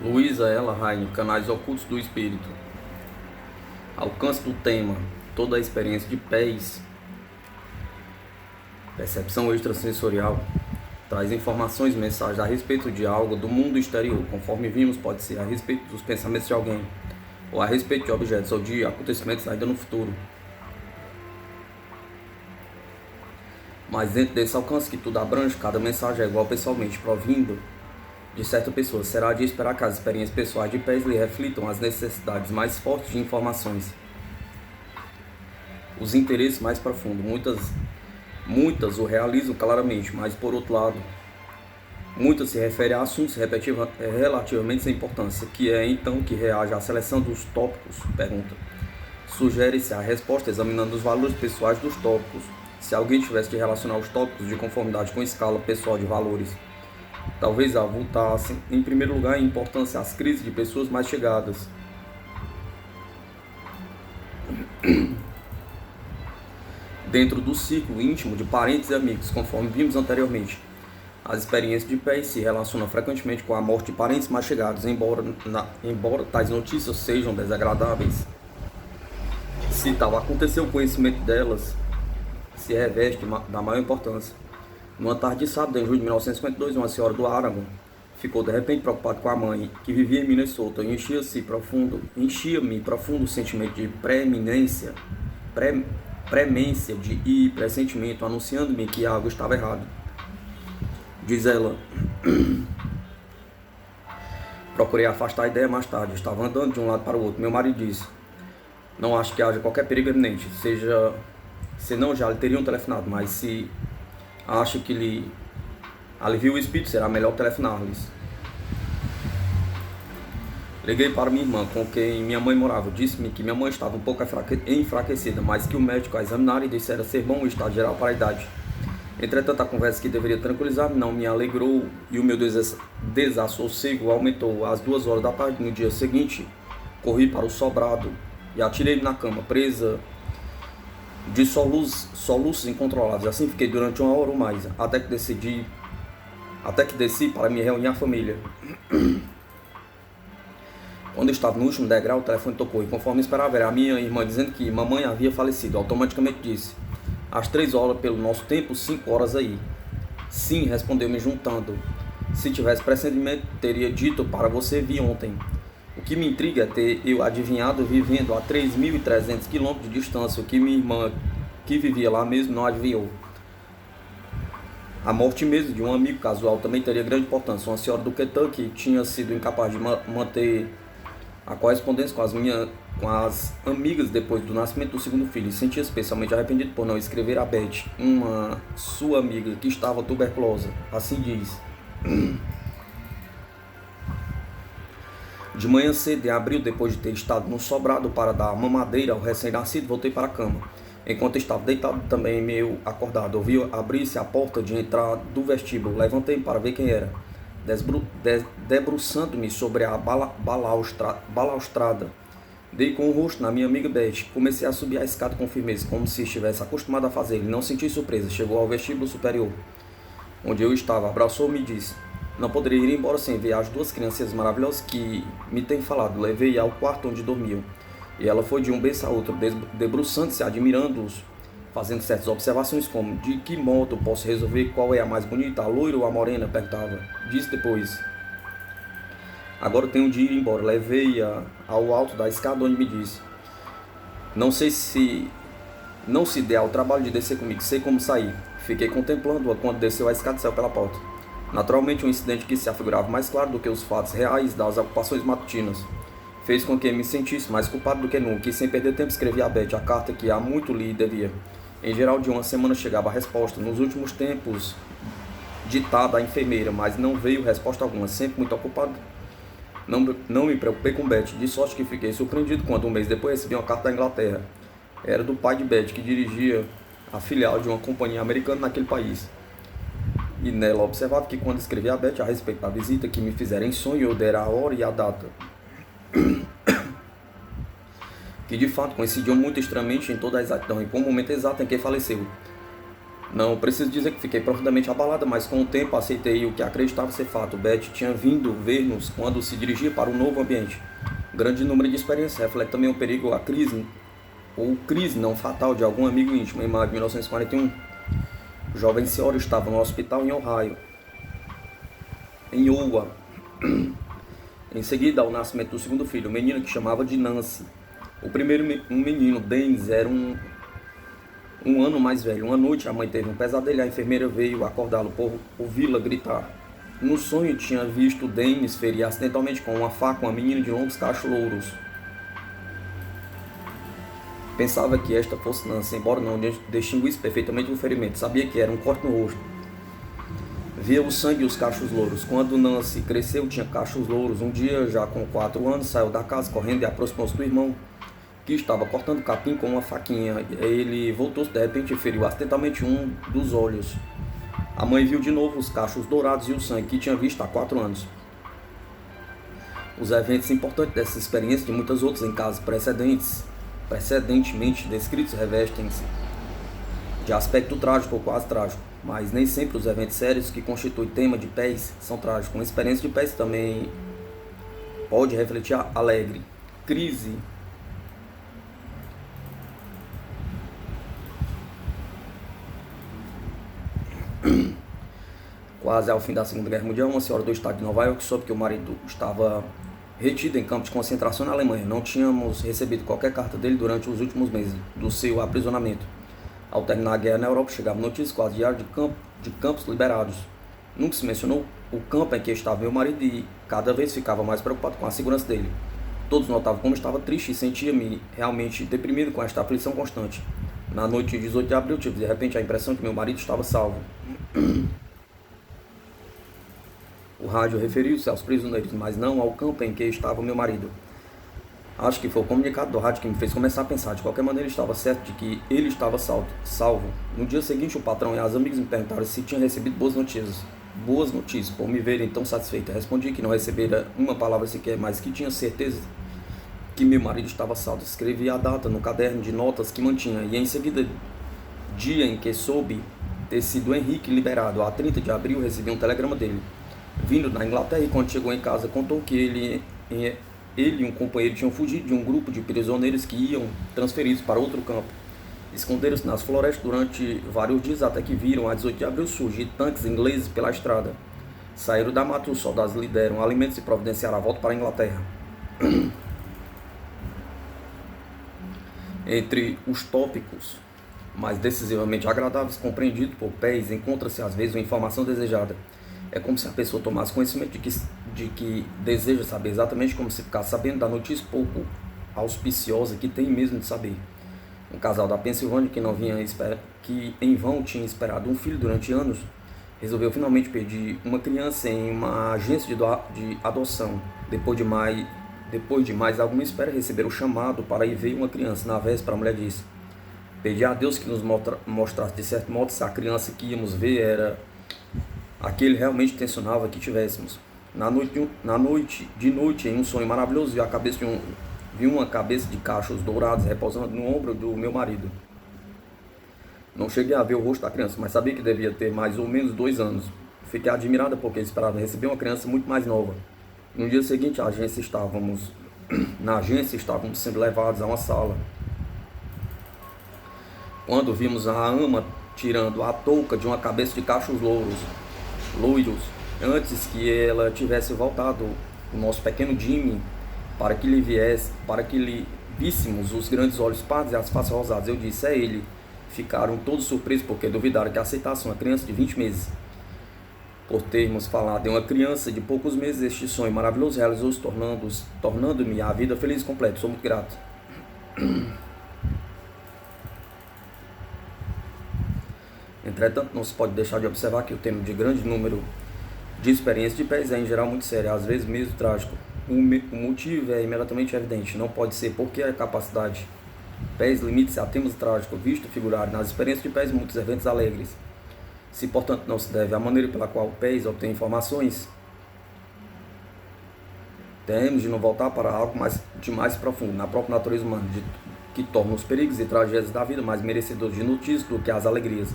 Luísa Ella Raine, Canais Ocultos do Espírito. Alcance do tema: toda a experiência de pés, percepção extrasensorial, traz informações, mensagens a respeito de algo do mundo exterior. Conforme vimos, pode ser a respeito dos pensamentos de alguém, ou a respeito de objetos ou de acontecimentos ainda no futuro. Mas dentro desse alcance que tudo abrange, cada mensagem é igual pessoalmente provindo de certa pessoa. Será de esperar que as experiências pessoais de pés lhe reflitam as necessidades mais fortes de informações, os interesses mais profundos. Muitas o realizam claramente, mas por outro lado, muitas se referem a assuntos relativamente sem importância, que é então que reage à seleção dos tópicos. Pergunta: sugere-se a resposta examinando os valores pessoais dos tópicos. Se alguém tivesse de relacionar os tópicos de conformidade com a escala pessoal de valores, talvez avultassem, em primeiro lugar, em importância às crises de pessoas mais chegadas. Dentro do círculo íntimo de parentes e amigos, conforme vimos anteriormente, as experiências de pés se relacionam frequentemente com a morte de parentes mais chegados, embora tais notícias sejam desagradáveis. Se tal acontecer, o conhecimento delas se reveste da maior importância. Numa tarde de sábado, em julho de 1952, uma senhora do Aragon ficou de repente preocupada com a mãe, que vivia em Minnesota, e enchia-me profundo sentimento de premência e pressentimento, anunciando-me que algo estava errado. Diz ela: procurei afastar a ideia mais tarde. Estava andando de um lado para o outro. Meu marido disse: não acho que haja qualquer perigo iminente, senão já lhe teriam telefonado, mas se acha que lhe alivia o espírito, será melhor telefonar-lhes. Liguei para minha irmã, com quem minha mãe morava. Disse-me que minha mãe estava um pouco enfraquecida, mas que o médico a examinara e dissera ser bom o estado geral para a idade. Entretanto, a conversa que deveria tranquilizar-me não me alegrou e o meu desassossego aumentou. Às 2 horas da tarde, no dia seguinte, corri para o sobrado e atirei-me na cama, presa de soluços incontroláveis. Assim fiquei durante 1 hora ou mais, até que desci para me reunir à família. Quando estava no último degrau, o telefone tocou e, conforme esperava, era a minha irmã dizendo que mamãe havia falecido. Automaticamente disse: às 3 horas pelo nosso tempo, 5 horas aí. Sim, respondeu-me juntando. Se tivesse pressentimento, teria dito para você vir ontem. O que me intriga é ter eu adivinhado vivendo a 3.300 quilômetros de distância, o que minha irmã, que vivia lá mesmo, não adivinhou. A morte mesmo de um amigo casual também teria grande importância. Uma senhora do Kentucky tinha sido incapaz de manter a correspondência com as amigas depois do nascimento do segundo filho, e sentia especialmente arrependido por não escrever a Beth, uma sua amiga que estava tuberculosa. Assim diz: de manhã cedo, em abril, depois de ter estado no sobrado para dar mamadeira ao recém-nascido, voltei para a cama. Enquanto estava deitado, também meio acordado, ouvi abrir-se a porta de entrada do vestíbulo. Levantei para ver quem era. Debruçando-me sobre a balaustrada, dei com o rosto na minha amiga Beth. Comecei a subir a escada com firmeza, como se estivesse acostumado a fazer. Não senti surpresa. Chegou ao vestíbulo superior, onde eu estava, abraçou-me e disse: não poderia ir embora sem ver as 2 crianças maravilhosas que me têm falado. Levei-a ao quarto onde dormiam, e ela foi de um berço a outro, debruçando-se, admirando-os, fazendo certas observações como: de que modo posso resolver qual é a mais bonita, a loira ou a morena? Perguntava. Disse depois: agora tenho de ir embora. Levei-a ao alto da escada, onde me disse: não se dê ao trabalho de descer comigo, sei como sair. Fiquei contemplando-a quando desceu a escada e saiu pela porta. Naturalmente, um incidente que se afigurava mais claro do que os fatos reais das ocupações matutinas fez com que me sentisse mais culpado do que nunca, e sem perder tempo escrevi a Beth a carta que há muito lhe devia. Em geral, de 1 semana chegava a resposta, nos últimos tempos ditada à enfermeira, mas não veio resposta alguma. Sempre muito ocupado, não me preocupei com Beth, de sorte que fiquei surpreendido quando 1 mês depois recebi uma carta da Inglaterra. Era do pai de Beth, que dirigia a filial de uma companhia americana naquele país. E nela observava que, quando escrevi a Beth a respeito da visita que me fizeram em sonho, eu dera a hora e a data, que de fato coincidiam muito estranhamente em toda a exatidão e com o momento exato em que faleceu. Não preciso dizer que fiquei profundamente abalada, mas com o tempo aceitei o que acreditava ser fato. Betty tinha vindo ver-nos quando se dirigia para um novo ambiente. Um grande número de experiências reflete também o perigo, a crise, ou crise não fatal de algum amigo íntimo. Em maio de 1941, o jovem senhor estava no hospital em Ohio, em Iowa. Em seguida, ao nascimento do segundo filho, um menino que chamava de Nancy. O primeiro menino, Dennis, era um ano mais velho. Uma noite, a mãe teve um pesadelo e a enfermeira veio acordá-lo por ouvi-la gritar. No sonho, tinha visto Dennis ferir acidentalmente com uma faca uma menina de longos cachos louros. Pensava que esta fosse Nancy, embora não distinguisse perfeitamente o ferimento. Sabia que era um corte no rosto. Via o sangue e os cachos louros. Quando Nancy cresceu, tinha cachos louros. Um dia, já com 4 anos, saiu da casa correndo e aproximou-se do irmão, que estava cortando capim com uma faquinha. Ele voltou-se de repente e feriu acidentalmente um dos olhos. A mãe viu de novo os cachos dourados e o sangue que tinha visto há 4 anos. Os eventos importantes dessa experiência e de muitas outras em casos precedentemente descritos revestem-se de aspecto trágico ou quase trágico, mas nem sempre os eventos sérios que constituem tema de pés são trágicos. Uma experiência de pés também pode refletir alegre. Crise. Quase ao fim da Segunda Guerra Mundial, uma senhora do estado de Nova York soube que o marido estava retido em campo de concentração na Alemanha. Não tínhamos recebido qualquer carta dele durante os últimos meses do seu aprisionamento. Ao terminar a guerra na Europa, chegavam notícias quase diárias de campos liberados. Nunca se mencionou o campo em que estava meu marido e cada vez ficava mais preocupado com a segurança dele. Todos notavam como estava triste e sentia-me realmente deprimido com esta aflição constante. Na noite de 18 de abril, tive de repente a impressão que meu marido estava salvo. O rádio referiu-se aos prisioneiros, mas não ao campo em que estava meu marido. Acho que foi o comunicado do rádio que me fez começar a pensar. De qualquer maneira, estava certo de que ele estava salvo. No dia seguinte, o patrão e as amigas me perguntaram se tinha recebido boas notícias. Boas notícias, por me verem tão satisfeita. Respondi que não recebera uma palavra sequer, mas que tinha certeza que meu marido estava salvo. Escrevi a data no caderno de notas que mantinha, e em seguida, dia em que soube ter sido Henrique liberado, a 30 de abril, recebi um telegrama dele, vindo da Inglaterra, e quando chegou em casa contou que ele e um companheiro tinham fugido de um grupo de prisioneiros que iam transferidos para outro campo. Esconderam-se nas florestas durante vários dias até que viram, a 18 de abril, surgir tanques ingleses pela estrada. Saíram da mata, os soldados lhe deram alimentos e providenciaram a volta para a Inglaterra. Entre os tópicos mais decisivamente agradáveis compreendidos por Pés, encontra-se às vezes uma informação desejada. É como se a pessoa tomasse conhecimento de que deseja saber, exatamente como se ficasse sabendo da notícia pouco auspiciosa que tem mesmo de saber. Um casal da Pensilvânia que em vão tinha esperado um filho durante anos, resolveu finalmente pedir uma criança em uma agência de adoção. Depois de mais alguma espera, receberam o chamado para ir ver uma criança. Na véspera, a mulher disse: pedi a Deus que nos mostrasse de certo modo se a criança que íamos ver era a que ele realmente intencionava que tivéssemos. De noite, em um sonho maravilhoso, vi uma cabeça de cachos dourados repousando no ombro do meu marido. Não cheguei a ver o rosto da criança, mas sabia que devia ter mais ou menos 2 anos. Fiquei admirada porque esperava receber uma criança muito mais nova. No dia seguinte, na agência estávamos sendo levados a uma sala. Quando vimos a ama tirando a touca de uma cabeça de cachos loiros, antes que ela tivesse voltado, o nosso pequeno Jimmy, para que lhe víssemos os grandes olhos pardos e as faces rosadas. Eu disse: é ele. Ficaram todos surpresos porque duvidaram que aceitasse uma criança de 20 meses. Por termos falado em uma criança de poucos meses, este sonho maravilhoso realizou-se, tornando-me a vida feliz e completa. Sou muito grato. Entretanto, não se pode deixar de observar que o tema de grande número de experiências de Pés é em geral muito sério, às vezes mesmo trágico. O motivo é imediatamente evidente. Não pode ser porque a capacidade Pés limite-se a temas trágicos, visto figurar nas experiências de Pés muitos eventos alegres. Se, portanto, não se deve à maneira pela qual Pés obtém informações, temos de não voltar para algo de mais profundo, na própria natureza humana, que torna os perigos e tragédias da vida mais merecedores de notícias do que as alegrias.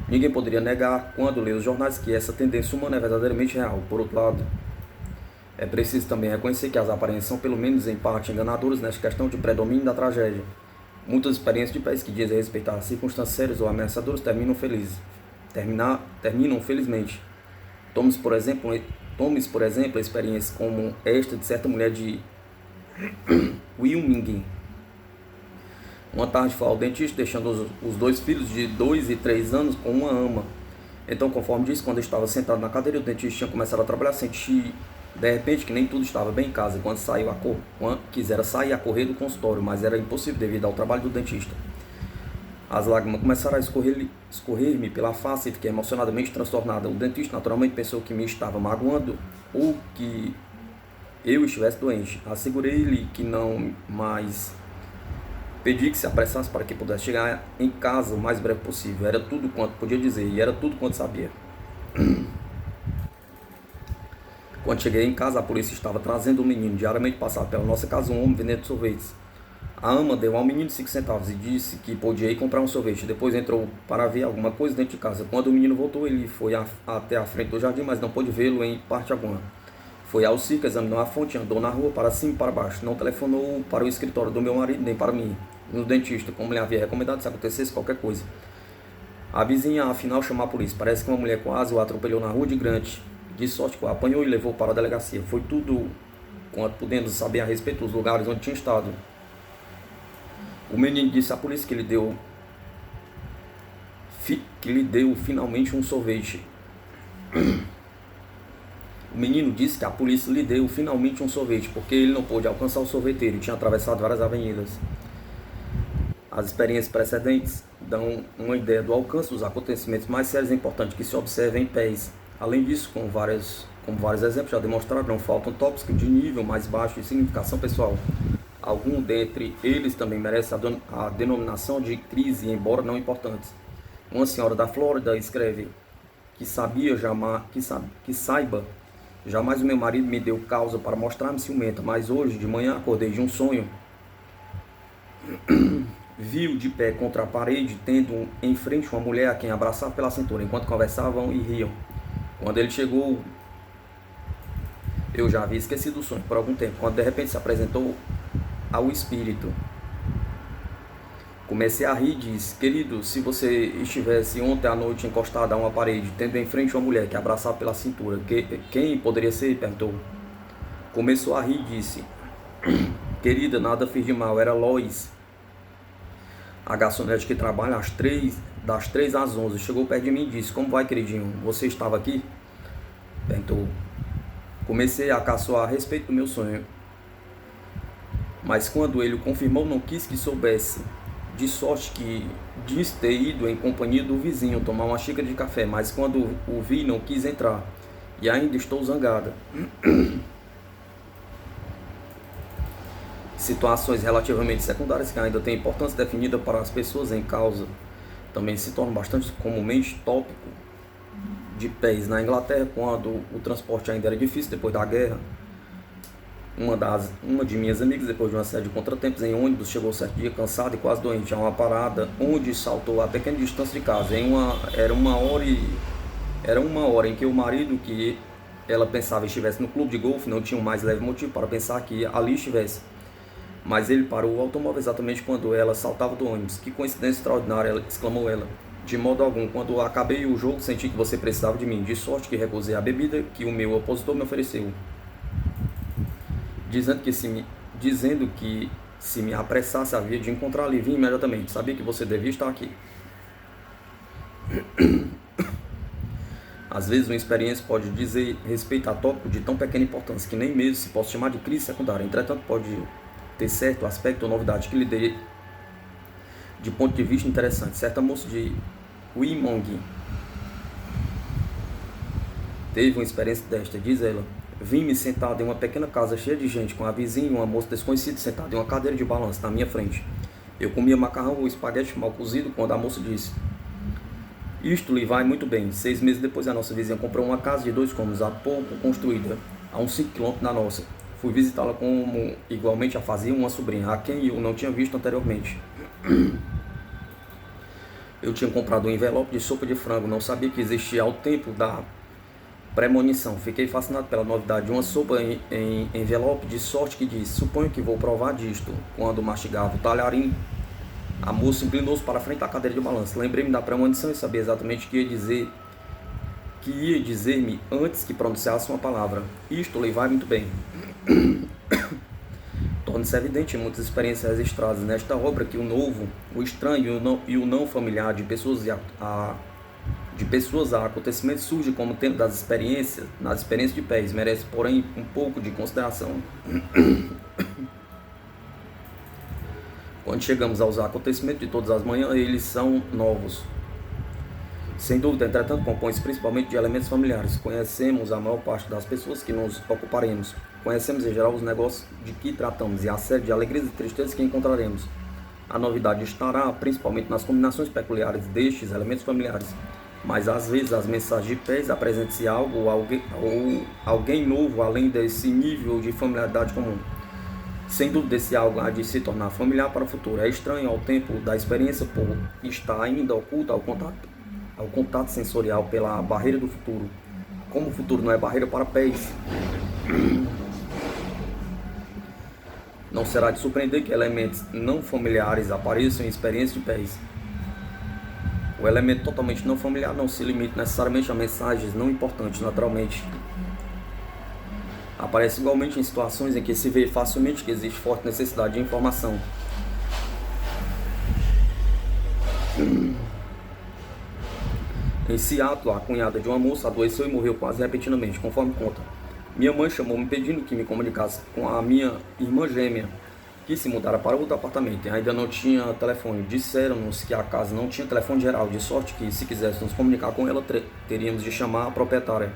Ninguém poderia negar, quando lê os jornais, que essa tendência humana é verdadeiramente real. Por outro lado, é preciso também reconhecer que as aparências são, pelo menos em parte, enganadoras nesta questão de predomínio da tragédia. Muitas experiências de país que dizem respeito a circunstâncias sérias ou ameaçadoras terminam felizmente. Tome-se, por exemplo, a experiência como esta de certa mulher de Wyoming. Uma tarde foi ao dentista, deixando os dois filhos de 2 e 3 anos com uma ama. Então, conforme disse, quando estava sentado na cadeira, o dentista tinha começado a trabalhar, senti de repente que nem tudo estava bem em casa. Quando quisera sair a correr do consultório, mas era impossível devido ao trabalho do dentista. As lágrimas começaram a escorrer-me pela face e fiquei emocionadamente transtornada. O dentista naturalmente pensou que me estava magoando ou que eu estivesse doente. Assegurei-lhe que não, mas pedi que se apressasse para que pudesse chegar em casa o mais breve possível. Era tudo quanto podia dizer e era tudo quanto sabia. Quando cheguei em casa, a polícia estava trazendo um menino. Diariamente passava pela nossa casa um homem vendendo sorvetes. A ama deu ao menino 5 centavos e disse que podia ir comprar um sorvete. Depois entrou para ver alguma coisa dentro de casa. Quando o menino voltou, ele foi até a frente do jardim, mas não pôde vê-lo em parte alguma. Foi ao circo, examinou a fonte, andou na rua para cima e para baixo. Não telefonou para o escritório do meu marido, nem para mim, no dentista, como lhe havia recomendado se acontecesse qualquer coisa. A vizinha, afinal, chamou a polícia. Parece que uma mulher quase o atropelou na rua de Grant. De sorte que o apanhou e levou para a delegacia. Foi tudo quanto pudemos saber a respeito dos lugares onde tinha estado. O menino disse à polícia que lhe deu finalmente um sorvete. O menino disse que a polícia lhe deu finalmente um sorvete, porque ele não pôde alcançar o sorveteiro e tinha atravessado várias avenidas. As experiências precedentes dão uma ideia do alcance dos acontecimentos mais sérios e importantes que se observam em pés. Além disso, como vários exemplos já demonstraram, não faltam tópicos de nível mais baixo de significação pessoal. Algum dentre eles também merece a denominação de crise, embora não importantes. Uma senhora da Flórida escreve que saiba, jamais o meu marido me deu causa para mostrar-me ciumenta, mas hoje de manhã acordei de um sonho. Viu de pé contra a parede, tendo em frente uma mulher a quem abraçava pela cintura, enquanto conversavam e riam. Quando ele chegou, eu já havia esquecido o sonho por algum tempo, quando de repente se apresentou ao espírito. Comecei a rir e disse: querido, se você estivesse ontem à noite encostado a uma parede, tendo em frente uma mulher que abraçava pela cintura, quem poderia ser? Perguntou. Começou a rir e disse: querida, nada fiz de mal, era Lois, a garçonete que trabalha das 3 às 11. Chegou perto de mim e disse: como vai, queridinho? Você estava aqui? Perguntou. Comecei a caçoar a respeito do meu sonho, mas quando ele o confirmou, não quis que soubesse. De sorte que disse ter ido em companhia do vizinho tomar uma xícara de café, mas quando o vi, não quis entrar. E ainda estou zangada. Situações relativamente secundárias que ainda têm importância definida para as pessoas em causa também se tornam bastante comumente tópico de pés. Na Inglaterra, quando o transporte ainda era difícil depois da guerra, uma de minhas amigas, depois de uma série de contratempos em ônibus, chegou certo dia cansada e quase doente a uma parada onde saltou a pequena distância de casa. Era uma hora em que o marido, que ela pensava estivesse no clube de golfe, não tinha um mais leve motivo para pensar que ali estivesse. Mas ele parou o automóvel exatamente quando ela saltava do ônibus. Que coincidência extraordinária, exclamou ela. De modo algum, quando acabei o jogo, senti que você precisava de mim. De sorte que recusei a bebida que o meu opositor me ofereceu, dizendo que se me apressasse havia de encontrar e vir imediatamente. Sabia que você devia estar aqui. Às vezes uma experiência pode dizer respeito a tópico de tão pequena importância que nem mesmo se possa chamar de crise secundária. Entretanto, pode ter certo aspecto ou novidade que lhe dê de ponto de vista interessante. Certa moça de Wyoming teve uma experiência desta, diz ela. Vi-me sentado em uma pequena casa cheia de gente, com a vizinha e uma moça desconhecida sentada em uma cadeira de balanço na minha frente. Eu comia macarrão ou espaguete mal cozido quando a moça disse: isto lhe vai muito bem. 6 meses depois, a nossa vizinha comprou uma casa de 2 cômodos, há pouco construída, a uns 5 km da nossa. Fui visitá-la como igualmente a fazia uma sobrinha, a quem eu não tinha visto anteriormente. Eu tinha comprado um envelope de sopa de frango, não sabia que existia ao tempo da premonição. Fiquei fascinado pela novidade de uma sopa em envelope, de sorte que disse: suponho que vou provar disto. Quando mastigava o talharim, a moça inclinou-se para frente da cadeira de balanço. Lembrei-me da premonição e sabia exatamente o que ia dizer-me antes que pronunciasse uma palavra. Isto lhe vai muito bem. Torna-se evidente em muitas experiências registradas nesta obra que o novo, o estranho e o não familiar de pessoas a acontecimentos surge como tempo das experiências, nas experiências de pés, merece, porém, um pouco de consideração. Quando chegamos aos acontecimentos de todas as manhãs, eles são novos. Sem dúvida, entretanto, compõe-se principalmente de elementos familiares. Conhecemos a maior parte das pessoas que nos ocuparemos. Conhecemos em geral os negócios de que tratamos e a série de alegrias e tristezas que encontraremos. A novidade estará principalmente nas combinações peculiares destes elementos familiares. Mas às vezes as mensagens de pés apresentam-se algo ou alguém novo além desse nível de familiaridade comum. Sem dúvida, esse algo há de se tornar familiar para o futuro. É estranho ao tempo da experiência por estar ainda oculto ao contato sensorial pela barreira do futuro. Como o futuro não é barreira para pés, não será de surpreender que elementos não familiares apareçam em experiências de pés. O elemento totalmente não familiar não se limita necessariamente a mensagens não importantes, naturalmente. Aparece igualmente em situações em que se vê facilmente que existe forte necessidade de informação. Em Seattle, a cunhada de uma moça adoeceu e morreu quase repentinamente, conforme conta. Minha mãe chamou-me pedindo que me comunicasse com a minha irmã gêmea, que se mudara para outro apartamento e ainda não tinha telefone. Disseram-nos que a casa não tinha telefone geral, de sorte que, se quiséssemos comunicar com ela, teríamos de chamar a proprietária.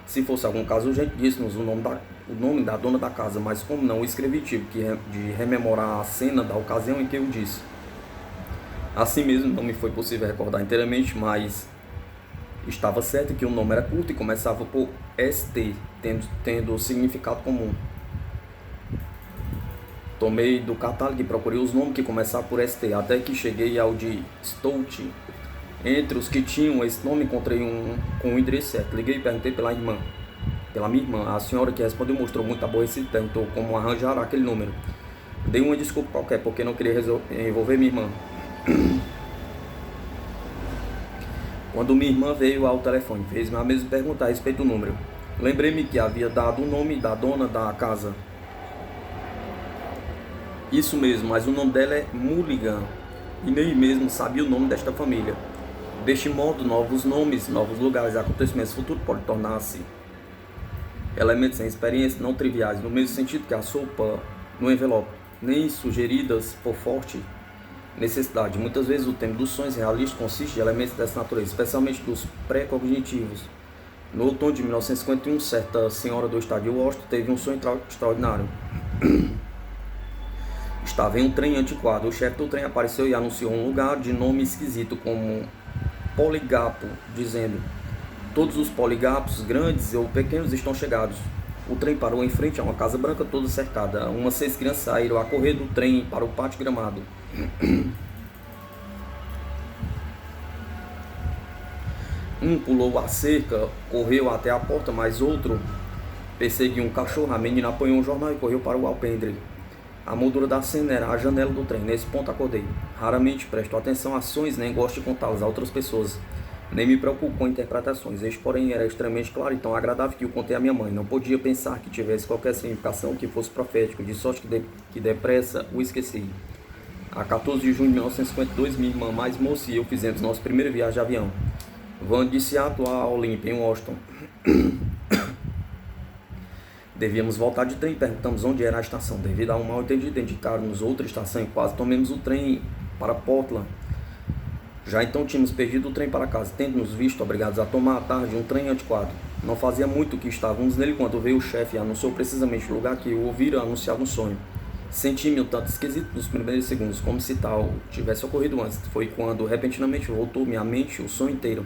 Se fosse algum caso urgente, disse-nos o nome da dona da casa, mas como não o escrevi, tive de rememorar a cena da ocasião em que eu disse. Assim mesmo, não me foi possível recordar inteiramente, mas estava certo que o nome era curto e começava por ST, tendo significado comum. Tomei do catálogo e procurei os nomes que começavam por ST, até que cheguei ao de Stout. Entre os que tinham esse nome, encontrei um com o endereço certo. Liguei e perguntei pela minha irmã. A senhora que respondeu mostrou muito aborrecida e perguntou como arranjar aquele número. Dei uma desculpa qualquer, porque não queria envolver minha irmã. Quando minha irmã veio ao telefone, fez-me a mesma pergunta a respeito do número. Lembrei-me que havia dado o nome da dona da casa. Isso mesmo, mas o nome dela é Mulligan, e nem mesmo sabia o nome desta família. Deste modo, novos nomes, novos lugares e acontecimentos futuros podem tornar-se elementos sem experiência, não triviais, no mesmo sentido que a sopa no envelope, nem sugeridas por forte necessidade. Muitas vezes o tema dos sonhos realistas consiste de elementos dessa natureza, especialmente dos pré-cognitivos. No outono de 1951, certa senhora do estado de Washington teve um sonho extraordinário. Estava em um trem antiquado. O chefe do trem apareceu e anunciou um lugar de nome esquisito como Poligapo, dizendo: todos os poligapos, grandes ou pequenos, estão chegados. O trem parou em frente a uma casa branca toda cercada. Umas 6 crianças saíram a correr do trem para o pátio gramado. Um pulou a cerca, correu até a porta, mas outro perseguiu um cachorro. A menina apanhou um jornal e correu para o alpendre. A moldura da cena era a janela do trem. Nesse ponto acordei. Raramente presto atenção a ações, nem gosto de contá-las a outras pessoas. Nem me preocupo com interpretações. Este, porém, era extremamente claro e tão agradável que o contei à minha mãe. Não podia pensar que tivesse qualquer significação que fosse profético, de sorte que depressa o esqueci. A 14 de junho de 1952, minha irmã mais moça e eu fizemos nossa primeira viagem de avião. Van de Seattle a Olympia, em Washington. Devíamos voltar de trem e perguntamos onde era a estação. Devido a um mal-entendido, indicaram-nos outra estação e quase tomamos o trem para Portland. Já então tínhamos perdido o trem para casa, tendo-nos visto obrigados a tomar à tarde um trem antiquado. Não fazia muito que estávamos nele quando veio o chefe e anunciou precisamente o lugar que eu ouvira anunciar no sonho. Senti-me um tanto esquisito nos primeiros segundos, como se tal tivesse ocorrido antes. Foi quando repentinamente voltou-me à mente o sonho inteiro.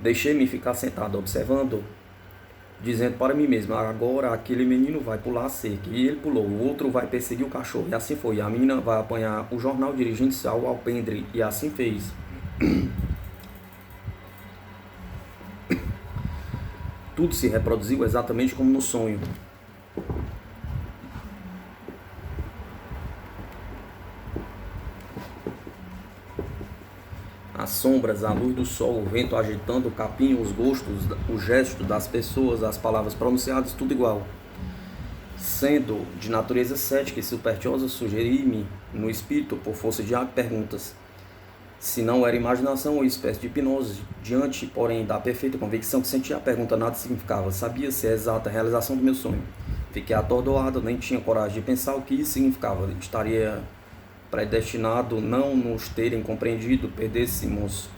Deixei-me ficar sentado, observando, dizendo para mim mesmo: agora aquele menino vai pular a cerca. E ele pulou. O outro vai perseguir o cachorro. E assim foi. A menina vai apanhar o jornal dirigindo-se ao alpendre. E assim fez. Tudo se reproduziu exatamente como no sonho. As sombras, a luz do sol, o vento agitando o capim, os gostos, o gesto das pessoas, as palavras pronunciadas, tudo igual. Sendo de natureza cética e supersticiosa, sugeri-me no espírito, por força de perguntas, se não era imaginação ou espécie de hipnose. Diante, porém, da perfeita convicção que sentia, a pergunta nada significava. Sabia-se a exata realização do meu sonho. Fiquei atordoado, nem tinha coragem de pensar o que isso significava. Estaria predestinado não nos terem compreendido, perdêssemos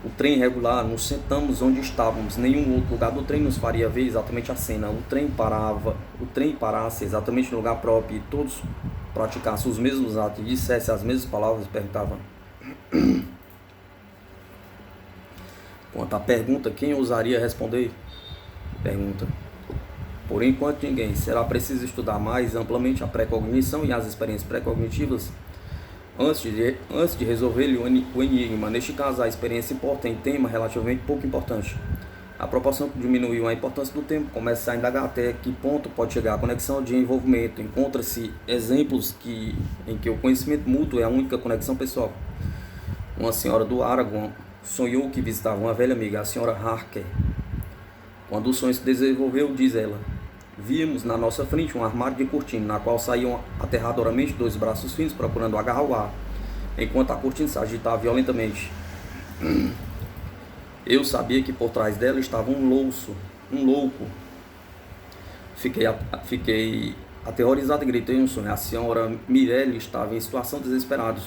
o trem regular, nos sentamos onde estávamos, nenhum outro lugar do trem nos faria ver exatamente a cena. O trem parasse exatamente no lugar próprio e todos praticassem os mesmos atos e dissessem as mesmas palavras, perguntava. Quanto à pergunta, quem ousaria responder? Pergunta. Por enquanto ninguém. Será preciso estudar mais amplamente a pré-cognição e as experiências pré-cognitivas antes de resolver o enigma. Neste caso, a experiência importa em tema relativamente pouco importante. A proporção que diminuiu a importância do tempo começa a indagar até que ponto pode chegar a conexão de envolvimento. Encontra-se exemplos em que o conhecimento mútuo é a única conexão pessoal. Uma senhora do Aragon sonhou que visitava uma velha amiga, a senhora Harker. Quando o sonho se desenvolveu, diz ela, víamos na nossa frente um armário de cortina, na qual saíam aterradoramente 2 braços finos procurando agarrar o ar, enquanto a cortina se agitava violentamente. Eu sabia que por trás dela estava um louco. Fiquei aterrorizado e gritei um sonho. A senhora Mirelle estava em situação desesperada.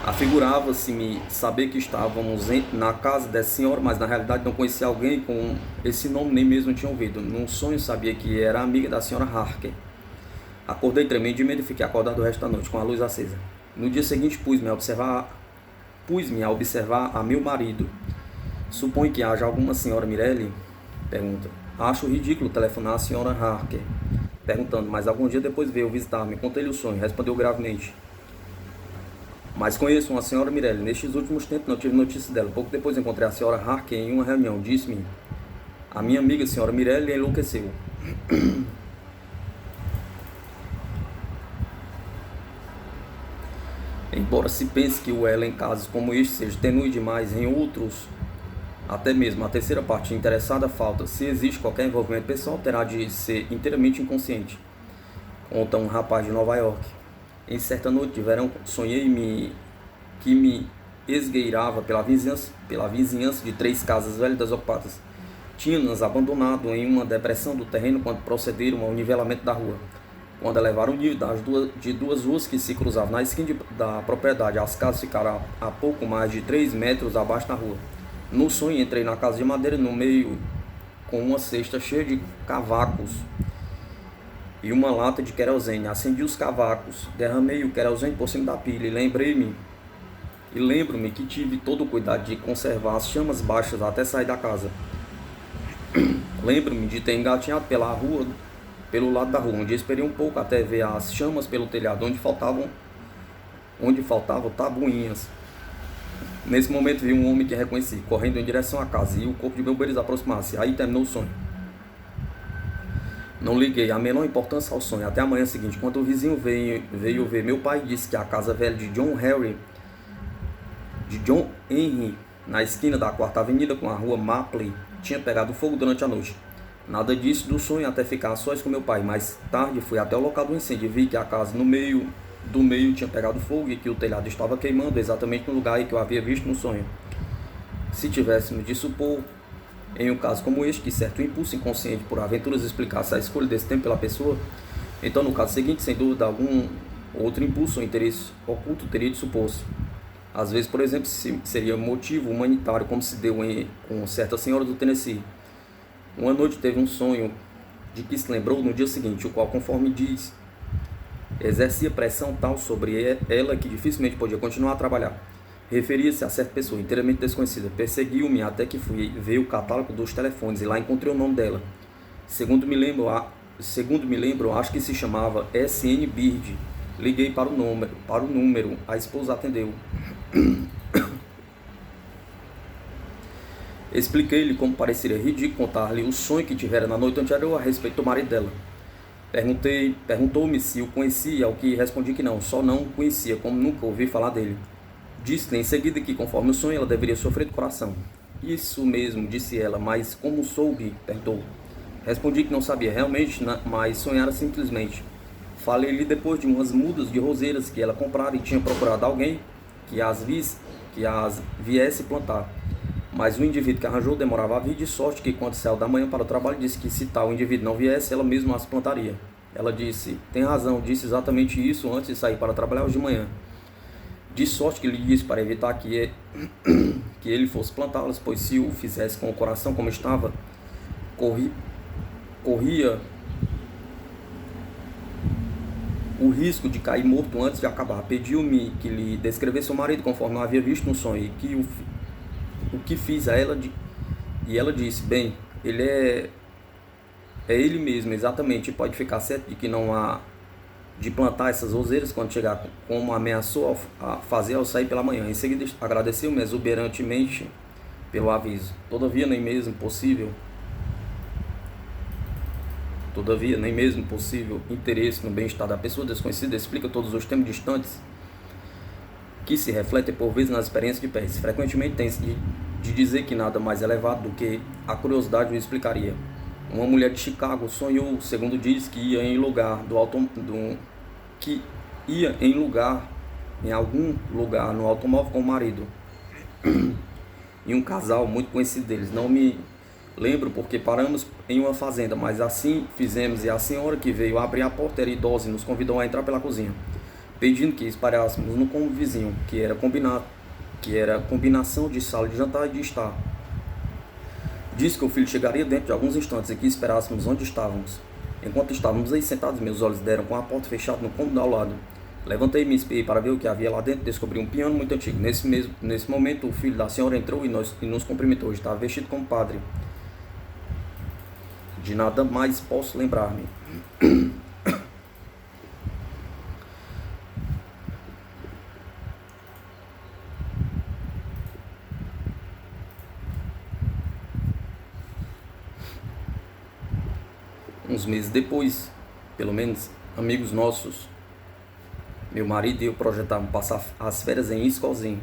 Afigurava-se-me saber que estávamos na casa dessa senhora, mas na realidade não conhecia alguém com esse nome, nem mesmo tinha ouvido. Num sonho sabia que era amiga da senhora Harker. Acordei tremendo de medo e fiquei acordado o resto da noite com a luz acesa. No dia seguinte pus-me a observar a meu marido. Supõe que haja alguma senhora Mirelle? Pergunta. Acho ridículo telefonar à senhora Harker. Perguntando, mas algum dia depois veio visitar-me. Contei-lhe o sonho. Respondeu gravemente. Mas conheço uma senhora Mirelle. Nestes últimos tempos não tive notícia dela. Pouco depois encontrei a senhora Harker em uma reunião. Disse-me, a minha amiga, a senhora Mirelle, enlouqueceu. Embora se pense que o elo em casos como este seja tenue demais, em outros, até mesmo a terceira parte interessada falta. Se existe qualquer envolvimento pessoal, terá de ser inteiramente inconsciente. Conta um rapaz de Nova York. Em certa noite de verão, sonhei que me esgueirava pela vizinhança de 3 casas velhas desocupadas. Tinha-nas abandonado em uma depressão do terreno quando procederam ao nivelamento da rua. Quando elevaram o nível de 2 ruas que se cruzavam na esquina da propriedade, as casas ficaram a pouco mais de 3 metros abaixo da rua. No sonho, entrei na casa de madeira no meio com uma cesta cheia de cavacos e uma lata de querosene. Acendi os cavacos, derramei o querosene por cima da pilha e lembro-me que tive todo o cuidado de conservar as chamas baixas até sair da casa. Lembro-me de ter engatinhado pelo lado da rua, onde esperei um pouco até ver as chamas pelo telhado, onde faltavam tabuinhas. Nesse momento vi um homem que reconheci, correndo em direção à casa, e o corpo de meu beijo aproximasse. Aí terminou o sonho. Não liguei a menor importância ao sonho. Até a manhã seguinte, quando o vizinho veio ver meu pai, disse que a casa velha de John Henry, na esquina da 4ª Avenida com a rua Mapley, tinha pegado fogo durante a noite. Nada disso do sonho até ficar a sós com meu pai. Mais tarde fui até o local do incêndio e vi que a casa no meio tinha pegado fogo e que o telhado estava queimando exatamente no lugar em que eu havia visto no sonho. Se tivéssemos de supor, em um caso como este, que certo impulso inconsciente por aventuras explicasse a escolha desse tempo pela pessoa, então no caso seguinte, sem dúvida algum, outro impulso ou interesse oculto teria de supor-se. Às vezes, por exemplo, seria motivo humanitário, como se deu com certa senhora do Tennessee. Uma noite teve um sonho de que se lembrou no dia seguinte, o qual, conforme diz, exercia pressão tal sobre ela que dificilmente podia continuar a trabalhar. Referia-se a certa pessoa inteiramente desconhecida. Perseguiu-me até que fui ver o catálogo dos telefones e lá encontrei o nome dela. Segundo me lembro, acho que se chamava S.N. Bird. Liguei para o número. A esposa atendeu. Expliquei-lhe como pareceria ridículo contar-lhe o sonho que tivera na noite anterior a respeito do marido dela. Perguntou-me se o conhecia, ao que respondi que não, só não o conhecia, como nunca ouvi falar dele. Disse-lhe em seguida que, conforme o sonho, ela deveria sofrer do coração. Isso mesmo, disse ela, mas como soube? Perguntou. Respondi que não sabia realmente, mas sonhara simplesmente. Falei-lhe depois de umas mudas de roseiras que ela comprara e tinha procurado alguém que as viesse plantar. Mas o indivíduo que arranjou demorava a vir, de sorte que, quando saiu da manhã para o trabalho, disse que se tal indivíduo não viesse, ela mesma as plantaria. Ela disse, tem razão, disse exatamente isso antes de sair para trabalhar hoje de manhã. De sorte que lhe disse para evitar que ele fosse plantá-las, pois se o fizesse com o coração como estava, corria o risco de cair morto antes de acabar. Pediu-me que lhe descrevesse o marido conforme eu havia visto no sonho, e que o que fiz a ela, e ela disse, bem, ele é ele mesmo, exatamente, pode ficar certo de que não há de plantar essas roseiras quando chegar, como ameaçou a fazer ao sair pela manhã. Em seguida agradeceu-me exuberantemente pelo aviso. Todavia nem mesmo possível interesse no bem-estar da pessoa desconhecida explica todos os tempos distantes que se refletem por vezes nas experiências de pés. Frequentemente tem-se de dizer que nada mais elevado do que a curiosidade o explicaria. Uma mulher de Chicago sonhou, segundo diz, que ia em algum lugar no automóvel com o marido e um casal muito conhecido deles. Não me lembro porque paramos em uma fazenda, mas assim fizemos, e a senhora que veio abrir a porta era idosa e nos convidou a entrar pela cozinha, pedindo que esperássemos no cômodo vizinho, que era combinação de sala de jantar e de estar. Disse que o filho chegaria dentro de alguns instantes e que esperássemos onde estávamos. Enquanto estávamos aí sentados, meus olhos deram com a porta fechada no cômodo ao lado. Levantei e me espiei para ver o que havia lá dentro. Descobri um piano muito antigo. Nesse momento, o filho da senhora entrou e nos cumprimentou. Estava vestido como padre. De nada mais posso lembrar-me. Uns meses depois, pelo menos, amigos nossos, meu marido e eu projetavam passar as férias em Escozinho.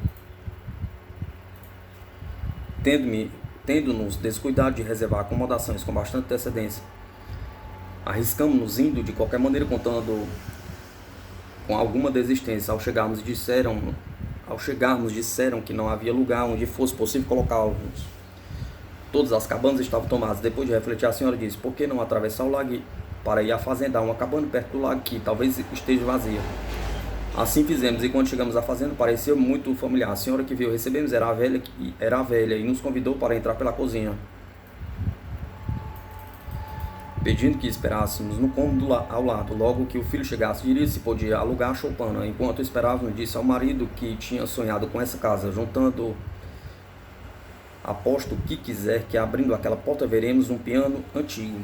Tendo-nos descuidado de reservar acomodações com bastante antecedência, arriscamos-nos indo de qualquer maneira, contando com alguma desistência. Ao chegarmos disseram que não havia lugar onde fosse possível colocá-los. Todas as cabanas estavam tomadas. Depois de refletir, a senhora disse, por que não atravessar o lago para ir à fazenda? Há uma cabana perto do lago que talvez esteja vazia. Assim fizemos, e quando chegamos à fazenda, parecia muito familiar. A senhora que veio recebemos era a velha e nos convidou para entrar pela cozinha, pedindo que esperássemos no cômodo ao lado. Logo que o filho chegasse, diria se podia alugar a choupana. Enquanto esperávamos, disse ao marido que tinha sonhado com essa casa, juntando, aposto que quiser, que abrindo aquela porta veremos um piano antigo.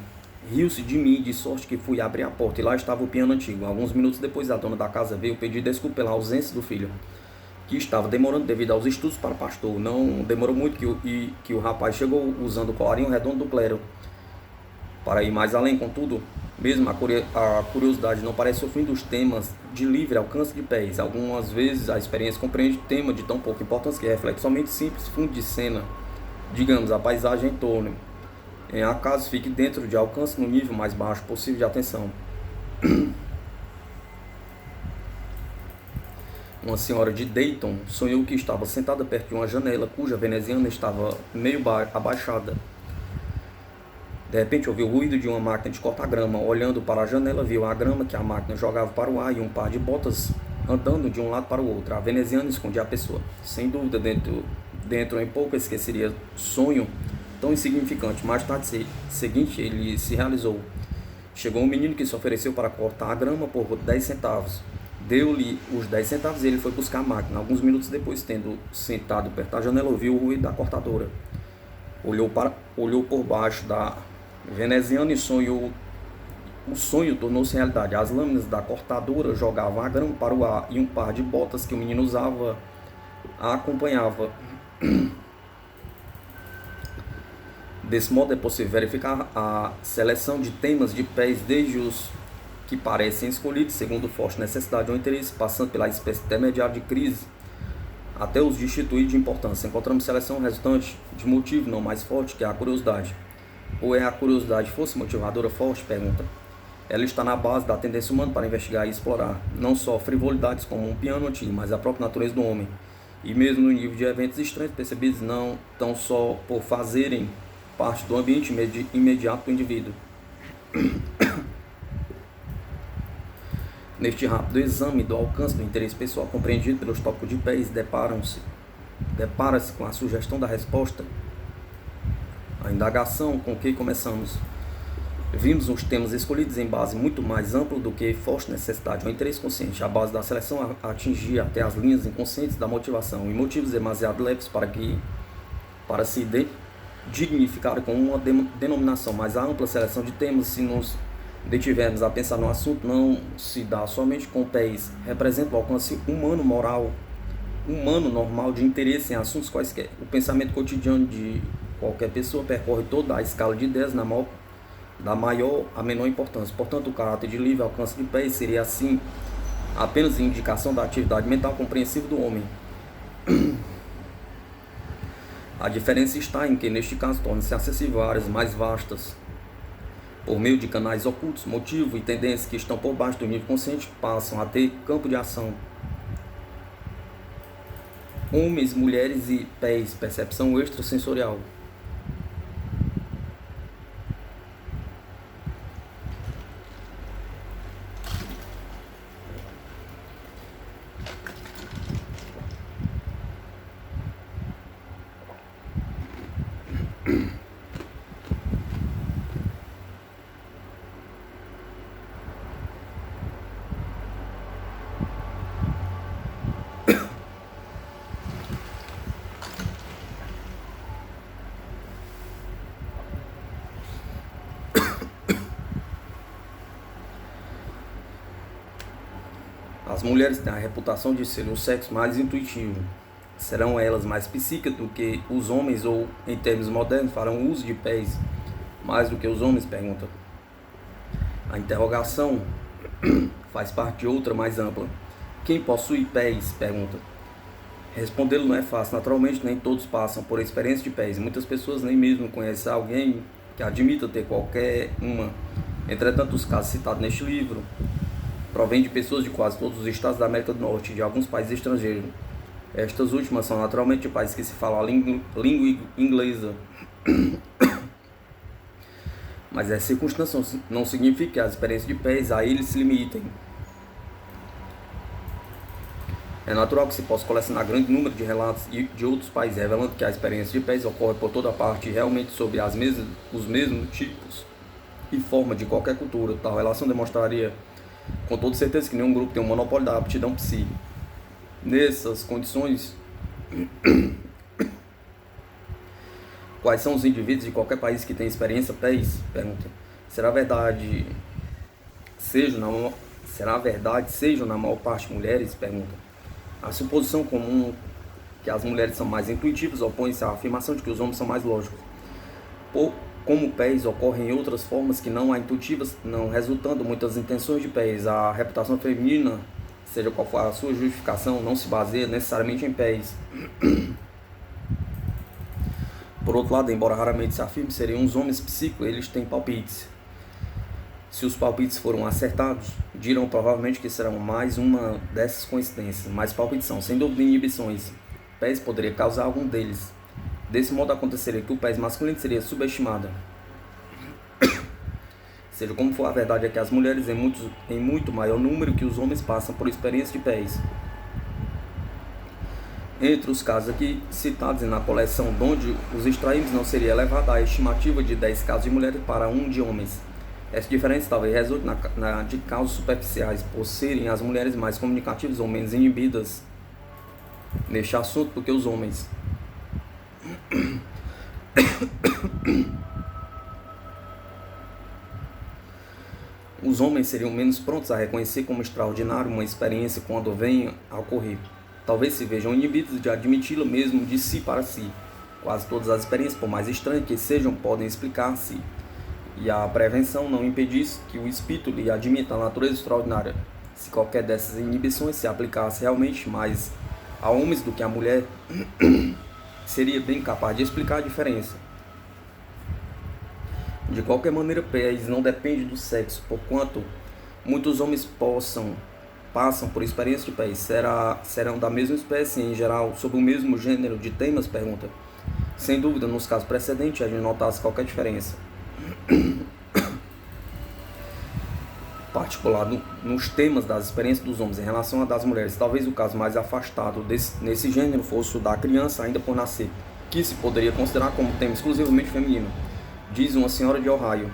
Riu-se de mim, de sorte que fui abrir a porta, e lá estava o piano antigo. Alguns minutos depois, a dona da casa veio pedir desculpa pela ausência do filho, que estava demorando devido aos estudos para pastor. Não demorou muito que o rapaz chegou usando o colarinho redondo do clero. Para ir mais além, contudo, mesmo a curiosidade não parece o fim dos temas de livre alcance de pés. Algumas vezes a experiência compreende tema de tão pouca importância que reflete somente simples fundo de cena, digamos, a paisagem em torno. Em acaso fique dentro de alcance no nível mais baixo possível de atenção. Uma senhora de Dayton sonhou que estava sentada perto de uma janela cuja veneziana estava meio abaixada. De repente ouviu o ruído de uma máquina de cortar grama. Olhando para a janela, viu a grama que a máquina jogava para o ar e um par de botas andando de um lado para o outro. A veneziana escondia a pessoa. Sem dúvida, dentro em pouco esqueceria sonho tão insignificante. Mais tarde seguinte, ele se realizou. Chegou um menino que se ofereceu para cortar a grama por 10 centavos. Deu-lhe os 10 centavos e ele foi buscar a máquina. Alguns minutos depois, tendo sentado perto da janela, ouviu o ruído da cortadora. Olhou por baixo da veneziana e sonhou O sonho tornou-se realidade. As lâminas da cortadora jogavam a grama para o ar e um par de botas que o menino usava a acompanhava. Desse modo é possível verificar a seleção de temas de pés, desde os que parecem escolhidos segundo forte necessidade ou interesse, passando pela espécie intermediária de crise, até os destituídos de importância. Encontramos seleção resultante de motivo não mais forte que a curiosidade. Ou é a curiosidade fosse motivadora forte? Pergunta. Ela está na base da tendência humana para investigar e explorar, não só frivolidades como um piano antigo, mas a própria natureza do homem. E mesmo no nível de eventos estranhos percebidos não tão só por fazerem parte do ambiente imediato do indivíduo. Neste rápido exame do alcance do interesse pessoal compreendido pelos tópicos de pés, depara-se com a sugestão da resposta. A indagação com que começamos. Vimos os temas escolhidos em base muito mais ampla do que forte necessidade ou interesse consciente. A base da seleção atingia até as linhas inconscientes da motivação e motivos demasiado leves para se dignificar com uma denominação, mas a ampla seleção de temas, se nos detivermos a pensar no assunto, não se dá somente com pés, representa o alcance humano, moral, humano, normal, de interesse em assuntos quaisquer. O pensamento cotidiano de qualquer pessoa percorre toda a escala de ideias da maior à menor importância. Portanto, o caráter de livre alcance de pés seria, assim, apenas indicação da atividade mental compreensível do homem. A diferença está em que, neste caso, tornam-se acessíveis áreas mais vastas, por meio de canais ocultos, motivo e tendências que estão por baixo do nível consciente, passam a ter campo de ação. Homens, mulheres e pés, percepção extrasensorial. As mulheres têm a reputação de serem o sexo mais intuitivo. Serão elas mais psíquicas do que os homens ou, em termos modernos, farão uso de pés mais do que os homens? Pergunta. A interrogação faz parte de outra mais ampla. Quem possui pés? Pergunta. Respondê-lo não é fácil. Naturalmente, nem todos passam por experiência de pés. Muitas pessoas nem mesmo conhecem alguém que admita ter qualquer uma. Entretanto, os casos citados neste livro provém de pessoas de quase todos os estados da América do Norte e de alguns países estrangeiros. Estas últimas são naturalmente de países que se falam a língua inglesa. Mas essa circunstância não significa que as experiências de pés a eles se limitem. É natural que se possa colecionar grande número de relatos de outros países, revelando que a experiência de pés ocorre por toda parte, realmente sob os mesmos tipos e forma de qualquer cultura. Tal relação demonstraria com toda certeza que nenhum grupo tem um monopólio da aptidão psíquica. Nessas condições, quais são os indivíduos de qualquer país que tem experiência pés? Pergunta. Será verdade sejam na maior parte mulheres? Pergunta. A suposição comum que as mulheres são mais intuitivas opõe-se à afirmação de que os homens são mais lógicos. Como pés ocorrem em outras formas que não há intuitivas, não resultando muitas intenções de pés, a reputação feminina, seja qual for a sua justificação, não se baseia necessariamente em pés. Por outro lado, embora raramente se afirme seriam os homens psíquicos, eles têm palpites. Se os palpites foram acertados, dirão provavelmente que serão mais uma dessas coincidências, mas palpites são, sem dúvida, inibições. Pés poderia causar algum deles. Desse modo, aconteceria que o pés masculino seria subestimado. Seja como for, a verdade é que as mulheres, em muito maior número que os homens, passam por experiência de pés. Entre os casos aqui citados na coleção, donde os extraímos, não seria elevada a estimativa de 10 casos de mulheres para 1 de homens. Essa diferença talvez resulte de causas superficiais, por serem as mulheres mais comunicativas ou menos inibidas neste assunto do que os homens. os homens seriam menos prontos a reconhecer como extraordinário uma experiência quando venha a ocorrer. Talvez se vejam inibidos de admiti-la mesmo de si para si. Quase todas as experiências, por mais estranhas que sejam, podem explicar-se, e a prevenção não impedisse que o espírito lhe admita a natureza extraordinária. Se qualquer dessas inibições se aplicasse realmente mais a homens do que a mulher, seria bem capaz de explicar a diferença. De qualquer maneira, pés não depende do sexo, porquanto muitos homens passam por experiência de pés. Serão da mesma espécie em geral, sob o mesmo gênero de temas? Pergunta. Sem dúvida, nos casos precedentes, a gente notasse qualquer diferença particular nos temas das experiências dos homens em relação a das mulheres. Talvez o caso mais afastado nesse gênero fosse o da criança ainda por nascer, que se poderia considerar como tema exclusivamente feminino. Diz uma senhora de Ohio: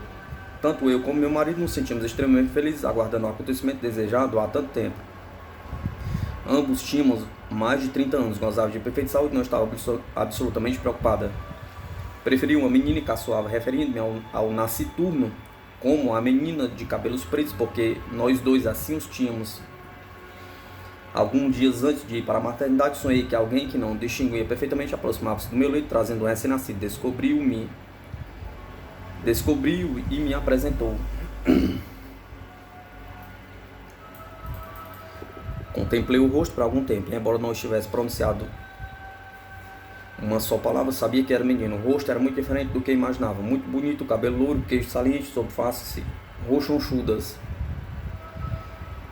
tanto eu como meu marido nos sentimos extremamente felizes aguardando o acontecimento desejado há tanto tempo. Ambos tínhamos mais de 30 anos, gozava de perfeita saúde e não estava absolutamente preocupada. Preferi uma menina e caçoava, referindo-me ao nasciturno como a menina de cabelos pretos, porque nós dois assim os tínhamos. Alguns dias antes de ir para a maternidade, sonhei que alguém que não distinguia perfeitamente aproximava-se do meu leito, trazendo um recém-nascido. Descobriu e me apresentou. Contemplei o rosto por algum tempo, e embora não estivesse pronunciado uma só palavra, sabia que era menino. O rosto era muito diferente do que imaginava. Muito bonito, cabelo louro, queixo saliente, sob faces roxonchudas.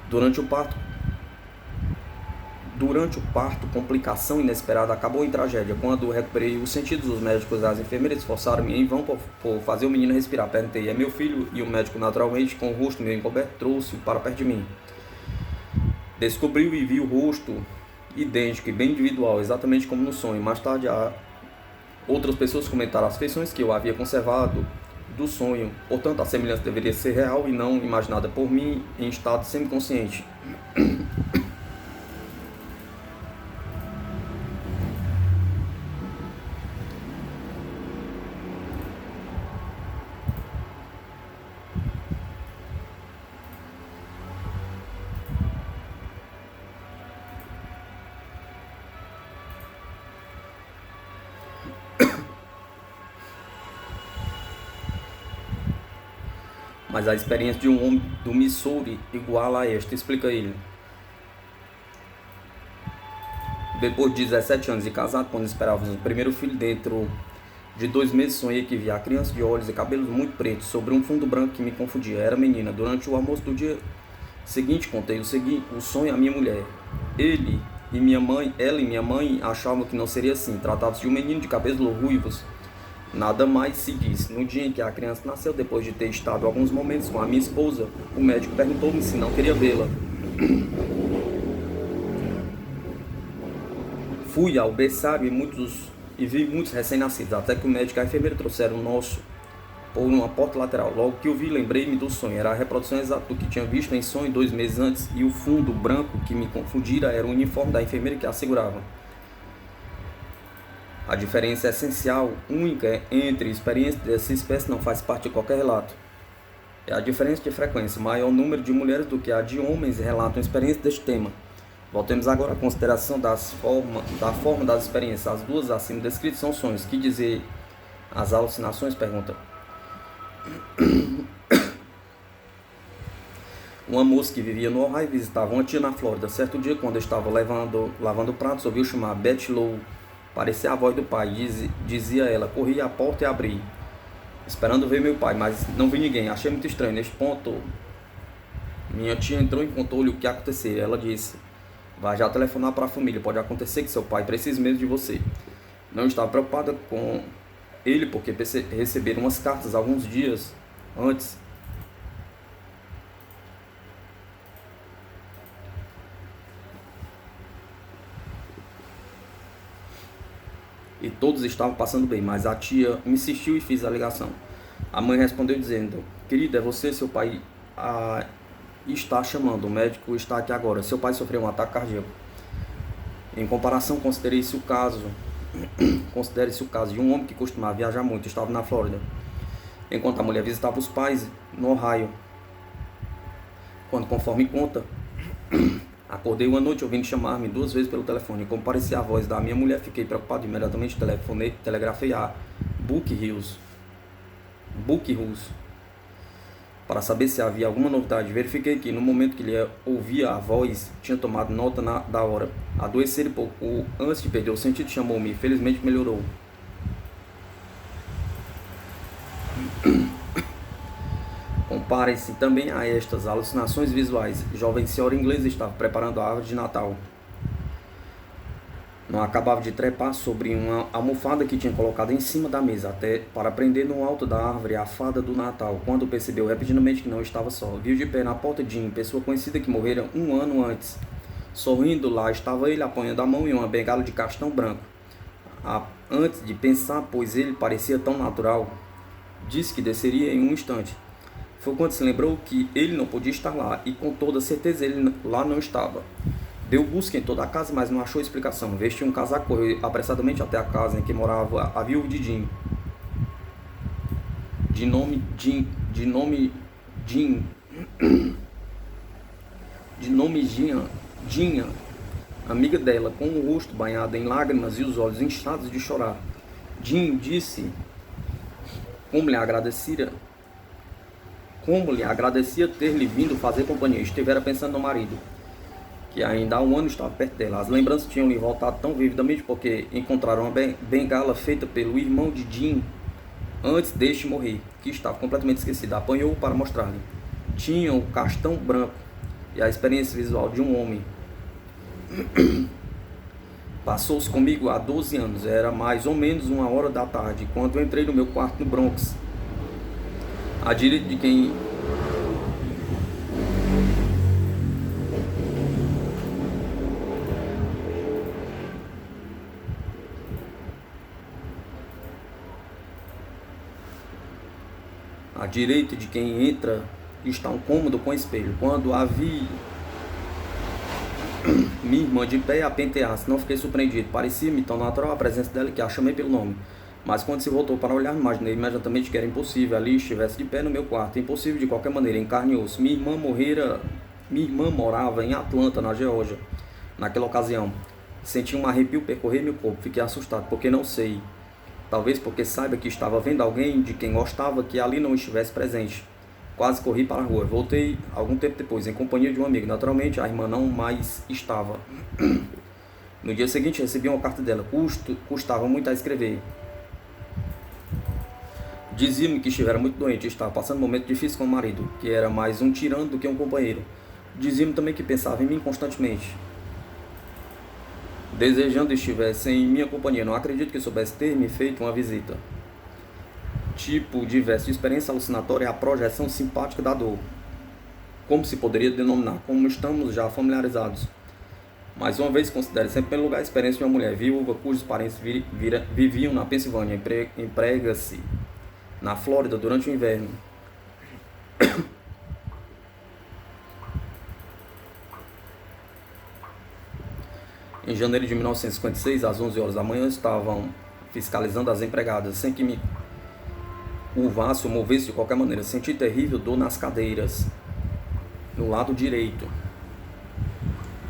Durante o parto, complicação inesperada acabou em tragédia. Quando recuperei os sentidos, os médicos e as enfermeiras esforçaram-me em vão por fazer o menino respirar. Perguntei: é meu filho? E o médico, naturalmente, com o rosto meio encoberto, trouxe-o para perto de mim. Descobriu e vi o rosto idêntico e bem individual, exatamente como no sonho. Mais tarde, outras pessoas comentaram as feições que eu havia conservado do sonho. Portanto, a semelhança deveria ser real e não imaginada por mim em estado semiconsciente. Mas a experiência de um homem do Missouri igual a esta, explica ele. Depois de 17 anos de casado, quando esperávamos o primeiro filho, dentro de 2 meses sonhei que via a criança de olhos e cabelos muito pretos sobre um fundo branco que me confundia. Era menina. Durante o almoço do dia seguinte, contei o sonho à minha mulher. Ela e minha mãe achavam que não seria assim. Tratava-se de um menino de cabelos ruivos. Nada mais se disse. No dia em que a criança nasceu, depois de ter estado alguns momentos com a minha esposa, o médico perguntou-me se não queria vê-la. Fui ao berçário e vi muitos recém-nascidos, até que o médico e a enfermeira trouxeram o nosso por uma porta lateral. Logo que o vi, lembrei-me do sonho. Era a reprodução exata do que tinha visto em sonho 2 meses antes, e o fundo branco que me confundira era o uniforme da enfermeira que a segurava. A diferença essencial, única entre experiências dessa espécie não faz parte de qualquer relato. É a diferença de frequência. Maior número de mulheres do que a de homens relatam experiências deste tema. Voltemos agora à consideração da forma das experiências. As duas acima descritas são sonhos. Que dizer as alucinações? Pergunta. Uma moça que vivia no Ohio visitava uma tia na Flórida. Certo dia, quando estava lavando pratos, ouviu chamar Betty Lou. Parecia a voz do pai, dizia ela. Corri à porta e abri, esperando ver meu pai, mas não vi ninguém. Achei muito estranho. Neste ponto, minha tia entrou e contou-lhe o que acontecera. Ela disse: vai já telefonar para a família, pode acontecer que seu pai precise mesmo de você. Não estava preocupada com ele, porque receberam umas cartas alguns dias antes. E todos estavam passando bem, mas a tia insistiu e fiz a ligação. A mãe respondeu dizendo: querida, é você, seu pai está chamando, o médico está aqui agora. Seu pai sofreu um ataque cardíaco. Em comparação, considere-se o caso de um homem que costumava viajar muito, estava na Flórida, enquanto a mulher visitava os pais no Ohio. quando, conforme conta, acordei uma noite ouvindo chamar-me 2 vezes pelo telefone. Como parecia a voz da minha mulher, fiquei preocupado. Imediatamente telegrafei a Buckhouse para saber se havia alguma novidade. Verifiquei que, no momento que ele ouvia a voz, tinha tomado nota da hora. Adoecer pouco antes de perder o sentido, chamou-me. Felizmente melhorou. Comparem-se também a estas alucinações visuais. Jovem senhora inglesa estava preparando a árvore de Natal. Não acabava de trepar sobre uma almofada que tinha colocado em cima da mesa, até para prender no alto da árvore a fada do Natal, quando percebeu repentinamente que não estava só. Viu de pé na porta Jim, pessoa conhecida que morrera 1 ano antes. Sorrindo, lá estava ele, apanhando a mão em uma bengala de castanho branco. Antes de pensar, pois ele parecia tão natural, disse que desceria em um instante. Foi quando se lembrou que ele não podia estar lá, e com toda certeza ele lá não estava. Deu busca em toda a casa, mas não achou explicação. Vestiu um casaco, correu apressadamente até a casa em que morava a viúva de Jim. De nome Dinha, amiga dela, com o rosto banhado em lágrimas e os olhos inchados de chorar. Jim disse como lhe agradecia ter-lhe vindo fazer companhia. Estivera pensando no marido, que ainda há 1 ano estava perto dela. As lembranças tinham-lhe voltado tão vividamente porque encontraram uma bengala feita pelo irmão de Jim antes deste morrer, que estava completamente esquecida. Apanhou-o para mostrar-lhe. Tinha o castão branco e a experiência visual de um homem. Passou-se comigo há 12 anos. Era mais ou menos 1 hora da tarde, quando eu entrei no meu quarto no Bronx. À direita de quem entra está um cômodo com espelho. Quando a vi minha irmã de pé a pentear-se, não fiquei surpreendido. Parecia-me tão natural a presença dela que a chamei pelo nome. Mas quando se voltou para olhar, imaginei imediatamente que era impossível ali estivesse de pé no meu quarto. Impossível de qualquer maneira, em carne e osso. Minha irmã morava em Atlanta, na Geórgia, naquela ocasião. Senti um arrepio percorrer meu corpo. Fiquei assustado, porque não sei. Talvez porque saiba que estava vendo alguém de quem gostava que ali não estivesse presente. Quase corri para a rua. Voltei algum tempo depois, em companhia de um amigo. Naturalmente, a irmã não mais estava. No dia seguinte, recebi uma carta dela. Custava muito a escrever. Dizia-me que estivera muito doente e estava passando um momento difícil com o marido, que era mais um tirano do que um companheiro. Dizia-me também que pensava em mim constantemente, desejando estivesse em minha companhia. Não acredito que soubesse ter me feito uma visita. Tipo diverso de experiência alucinatória é a projeção simpática da dor. Como se poderia denominar? Como estamos já familiarizados. Mais uma vez, considere sempre pelo lugar a experiência de uma mulher viúva cujos parentes viviam na Pensilvânia. Emprega-se na Flórida durante o inverno. Em janeiro de 1956, às 11 horas da manhã, estavam fiscalizando as empregadas, sem que me curvasse ou movesse de qualquer maneira. Senti terrível dor nas cadeiras, no lado direito.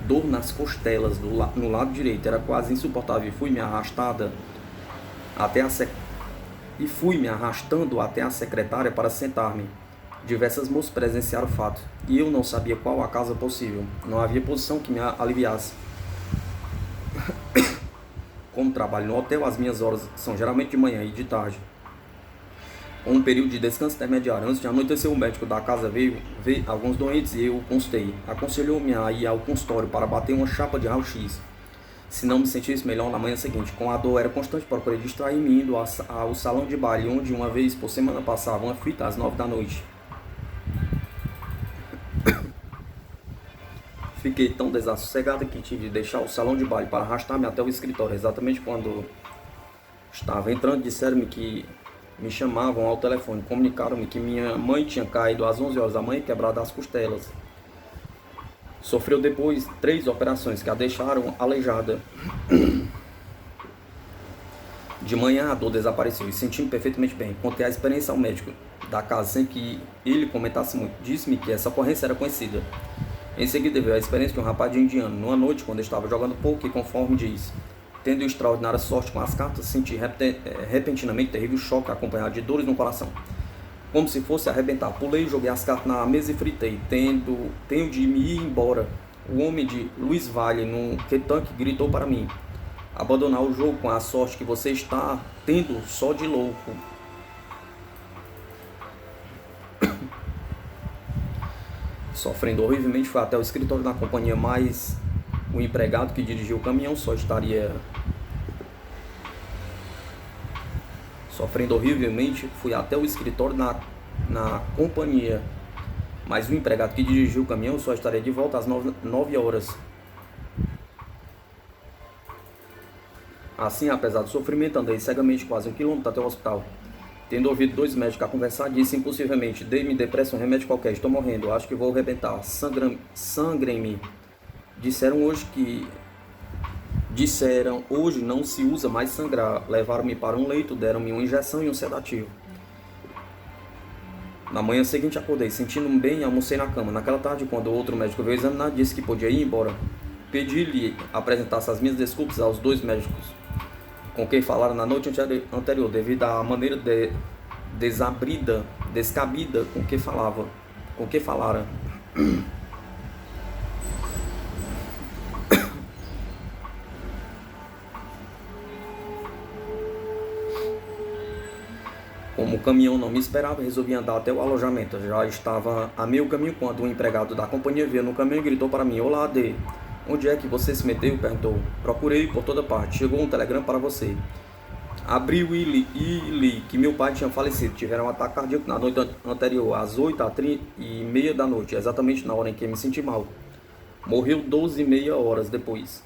Dor nas costelas, no lado direito. Era quase insuportável. Fui me arrastando até a secretária para sentar-me. Diversas moças presenciaram o fato, e eu não sabia qual a causa possível. Não havia posição que me aliviasse. Como trabalho no hotel, as minhas horas são geralmente de manhã e de tarde, com um período de descanso intermediário. Antes de anoitecer, o médico da casa veio ver alguns doentes e eu o consultei. Aconselhou-me a ir ao consultório para bater uma chapa de raio-x, se não me sentisse melhor na manhã seguinte. Com a dor era constante, procurei distrair-me indo ao salão de baile, onde uma vez por semana passava uma fita às 9 da noite. Fiquei tão desassossegado que tive de deixar o salão de baile para arrastar-me até o escritório. Exatamente quando estava entrando, disseram-me que me chamavam ao telefone. Comunicaram-me que minha mãe tinha caído às 11 horas da manhã e quebrado as costelas. Sofreu depois 3 operações que a deixaram aleijada. De manhã a dor desapareceu e senti-me perfeitamente bem. Contei a experiência ao médico. da casa sem que ele comentasse muito. Disse-me que essa ocorrência era conhecida. Em seguida, veio a experiência de um rapaz de indiano, numa noite, quando estava jogando poker, conforme diz. Tendo extraordinária sorte com as cartas, senti repentinamente terrível choque, acompanhado de dores no coração. Como se fosse arrebentar. Pulei, joguei as cartas na mesa e fritei. Tenho de me ir embora. O homem de Louis Valley, no Kentucky, gritou para mim: abandonar o jogo com a sorte que você está tendo só de louco. Sofrendo horrivelmente, foi até o escritório da companhia, mas o empregado que dirigiu o caminhão só estaria... Sofrendo horrivelmente, fui até o escritório na companhia, mas o empregado que dirigiu o caminhão só estaria de volta às 9 horas. Assim, apesar do sofrimento, andei cegamente quase 1 quilômetro até o hospital. Tendo ouvido 2 médicos a conversar, disse impulsivamente: dê-me depressa, um remédio qualquer, estou morrendo, acho que vou arrebentar, sangrem-me. Disseram hoje não se usa mais sangrar. Levaram-me para um leito, deram-me uma injeção e um sedativo. Na manhã seguinte acordei, sentindo-me bem e almocei na cama. Naquela tarde, quando o outro médico veio examinar, disse que podia ir embora. Pedi-lhe apresentasse as minhas desculpas aos 2 médicos com quem falaram na noite anterior, devido à maneira descabida com que falaram. Como o caminhão não me esperava, resolvi andar até o alojamento. Já estava a meio caminho quando um empregado da companhia veio no caminhão e gritou para mim: olá, D. Onde é que você se meteu? Perguntou. Procurei por toda parte. Chegou um telegrama para você. Abriu e li que meu pai tinha falecido. Tiveram um ataque cardíaco na noite anterior, às 8h30 da noite, exatamente na hora em que me senti mal. Morreu 12h30 horas depois.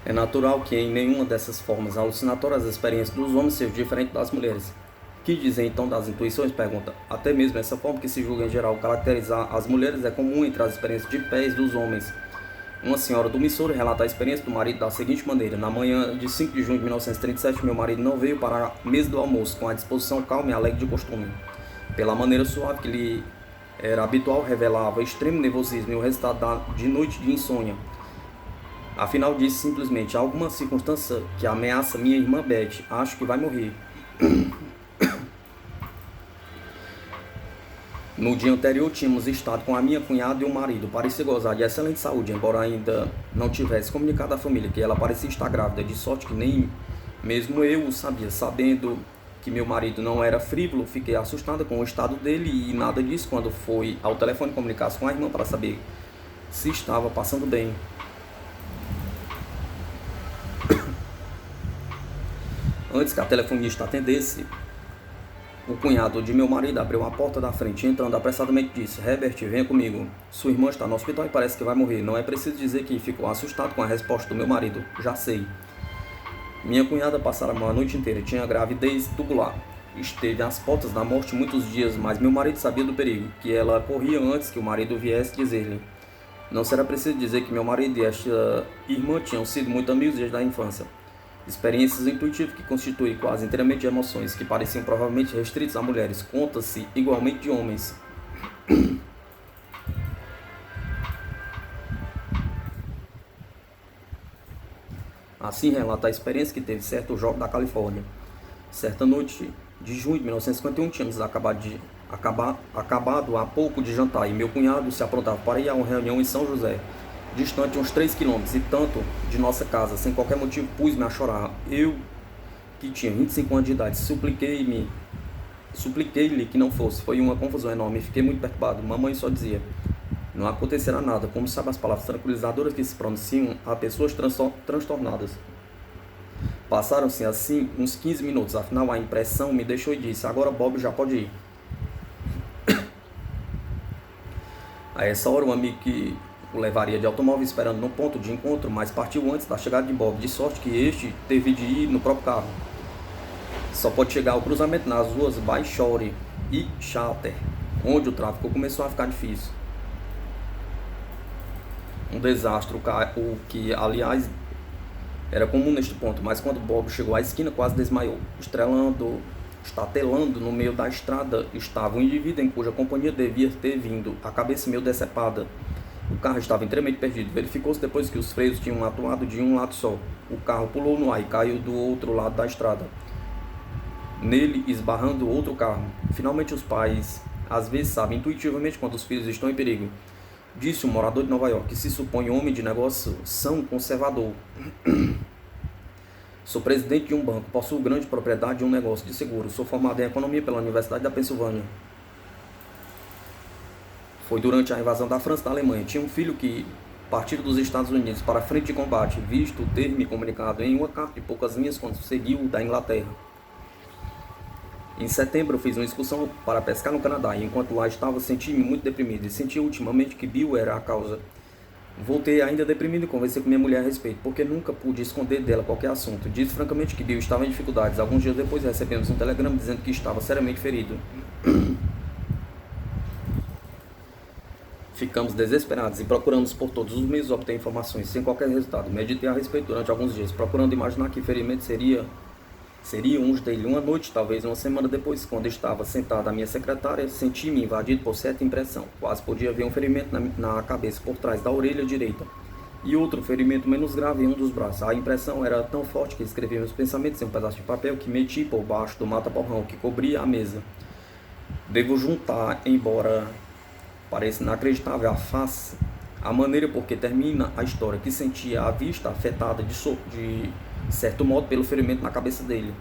É natural que em nenhuma dessas formas alucinatórias as experiências dos homens sejam diferentes das mulheres. Que dizem então das intuições? Pergunta. Até mesmo essa forma que se julga em geral caracterizar as mulheres é comum entre as experiências de pés dos homens. Uma senhora do Missouri relata a experiência do marido da seguinte maneira: na manhã de 5 de junho de 1937, meu marido não veio para a mesa do almoço com a disposição calma e alegre de costume. Pela maneira suave que lhe era habitual, revelava extremo nervosismo e o resultado de noite de insônia. Afinal, disse simplesmente: há alguma circunstância que ameaça minha irmã Beth. Acho que vai morrer. No dia anterior, tínhamos estado com a minha cunhada e o marido. Parecia gozar de excelente saúde, embora ainda não tivesse comunicado à família que ela parecia estar grávida, de sorte que nem mesmo eu o sabia. Sabendo que meu marido não era frívolo, fiquei assustada com o estado dele e nada disso quando foi ao telefone comunicar-se com a irmã para saber se estava passando bem. Antes que a telefonista atendesse, o cunhado de meu marido abriu a porta da frente e, entrando apressadamente, disse: Herbert, venha comigo. Sua irmã está no hospital e parece que vai morrer. Não é preciso dizer que ficou assustado com a resposta do meu marido. Já sei. Minha cunhada passara a noite inteira. Tinha gravidez tubular. Esteve às portas da morte muitos dias, mas meu marido sabia do perigo, que ela corria antes que o marido viesse dizer-lhe. Não será preciso dizer que meu marido e esta irmã tinham sido muito amigos desde a infância. Experiências intuitivas que constituem quase inteiramente de emoções, que pareciam provavelmente restritas a mulheres, conta-se igualmente de homens. Assim relata a experiência que teve certo jovem da Califórnia. Certa noite de junho de 1951, tínhamos acabado há pouco de jantar e meu cunhado se aprontava para ir a uma reunião em São José, distante uns 3 quilômetros, e tanto de nossa casa, sem qualquer motivo, pus-me a chorar. Eu, que tinha 25 anos de idade, supliquei-lhe que não fosse. Foi uma confusão enorme e fiquei muito perturbado. Mamãe só dizia: não acontecerá nada, como sabe as palavras tranquilizadoras que se pronunciam a pessoas transtornadas. Passaram-se assim uns 15 minutos, afinal a impressão me deixou e disse: agora Bob já pode ir. A essa hora, um amigo o levaria de automóvel esperando no ponto de encontro, mas partiu antes da chegada de Bob, de sorte que este teve de ir no próprio carro. Só pode chegar ao cruzamento nas ruas Bayshore e Chater, onde o tráfego começou a ficar difícil. Um desastre, o que, aliás, era comum neste ponto, mas quando Bob chegou à esquina, quase desmaiou. Estatelando no meio da estrada estava um indivíduo em cuja companhia devia ter vindo, a cabeça meio decepada. O carro estava inteiramente perdido. Verificou-se depois que os freios tinham atuado de um lado só. O carro pulou no ar e caiu do outro lado da estrada, nele esbarrando outro carro. Finalmente os pais, às vezes, sabem intuitivamente quando os filhos estão em perigo, disse um morador de Nova York, que se supõe homem de negócio, são conservador. Sou presidente de um banco, possuo grande propriedade de um negócio de seguro, sou formado em economia pela Universidade da Pensilvânia. Foi durante a invasão da França e da Alemanha. Tinha um filho que partiu dos Estados Unidos para a frente de combate, visto ter me comunicado em uma carta de poucas linhas quando seguiu da Inglaterra. Em setembro eu fiz uma excursão para pescar no Canadá e enquanto lá estava senti-me muito deprimido e senti ultimamente que Bill era a causa. Voltei ainda deprimido e conversei com minha mulher a respeito, porque nunca pude esconder dela qualquer assunto. Disse francamente que Bill estava em dificuldades. Alguns dias depois recebemos um telegrama dizendo que estava seriamente ferido. Ficamos desesperados e procuramos por todos os meios obter informações, sem qualquer resultado. Meditei a respeito durante alguns dias, procurando imaginar que ferimento seria uns dele. Uma noite, talvez uma semana depois, quando estava sentado à minha secretária, senti-me invadido por certa impressão. Quase podia ver um ferimento na cabeça por trás da orelha direita e outro ferimento menos grave em um dos braços. A impressão era tão forte que escrevi meus pensamentos em um pedaço de papel que meti por baixo do mata-borrão que cobria a mesa. Devo juntar, embora pareça inacreditável a maneira por que termina a história, que sentia a vista afetada de certo modo pelo ferimento na cabeça dele.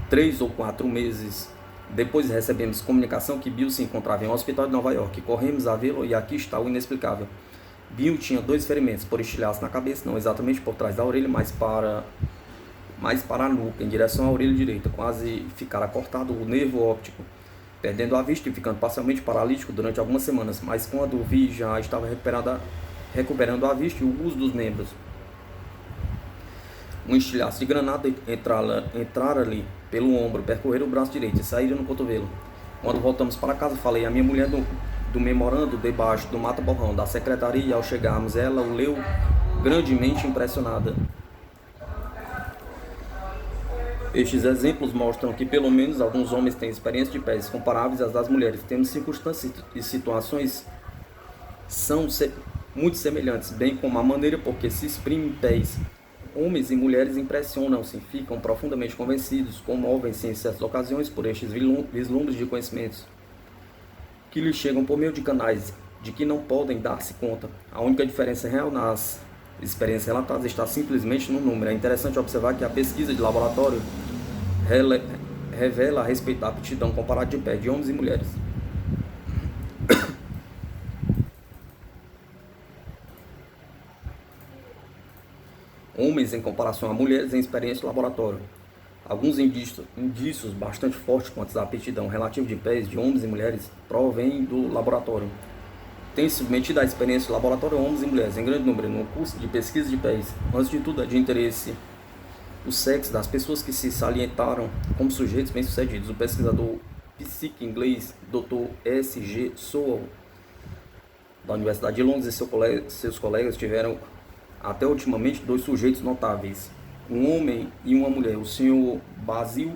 Três ou 4 meses depois recebemos comunicação que Bill se encontrava em um hospital de Nova York. Corremos a vê-lo e aqui está o inexplicável. Bill tinha 2 ferimentos por estilhaço na cabeça, não exatamente por trás da orelha, mas para a nuca, em direção à orelha direita. Quase ficara cortado o nervo óptico, perdendo a vista e ficando parcialmente paralítico durante algumas semanas, mas quando o vi já estava recuperando a vista e o uso dos membros. Um estilhaço de granada entrara-lhe pelo ombro, percorrer o braço direito e saíra no cotovelo. Quando voltamos para casa, falei à minha mulher do memorando debaixo do mata-borrão da secretaria e ao chegarmos ela o leu grandemente impressionada. Estes exemplos mostram que pelo menos alguns homens têm experiência de pés comparáveis às das mulheres. Temos circunstâncias e situações são muito semelhantes, bem como a maneira por que se exprimem pés. Homens e mulheres impressionam-se, ficam profundamente convencidos, comovem-se em certas ocasiões por estes vislumbres de conhecimentos que lhes chegam por meio de canais de que não podem dar-se conta. A única diferença real nas experiências relatadas está simplesmente no número. É interessante observar que a pesquisa de laboratório revela a respeito da aptidão comparada de pé de homens e mulheres. Homens em comparação a mulheres em experiência de laboratório. Alguns indícios bastante fortes quanto à aptidão relativa de pés de homens e mulheres provêm do laboratório. Tem submetido à experiência de laboratório homens e mulheres em grande número no curso de pesquisa de pés. Antes de tudo, é de interesse o sexo das pessoas que se salientaram como sujeitos bem-sucedidos. O pesquisador psíquico inglês Dr. S.G. Sowell, da Universidade de Londres, e seus colegas tiveram até ultimamente 2 sujeitos notáveis, um homem e uma mulher, o Sr. Basil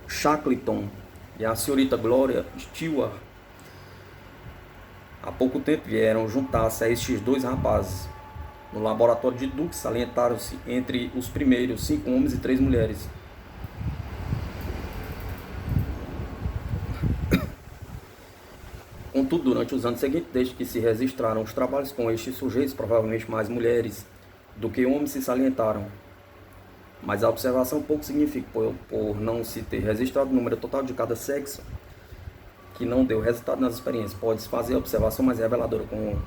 Shackleton e a senhorita Gloria Stewart. Há pouco tempo vieram juntar-se a estes 2 rapazes. No laboratório de Duke salientaram-se entre os primeiros 5 homens e 3 mulheres. Contudo, durante os anos seguintes, desde que se registraram os trabalhos com estes sujeitos, provavelmente mais mulheres do que homens se salientaram. Mas a observação pouco significa, por não se ter registrado o número total de cada sexo, que não deu resultado nas experiências. Pode-se fazer a observação mais reveladora com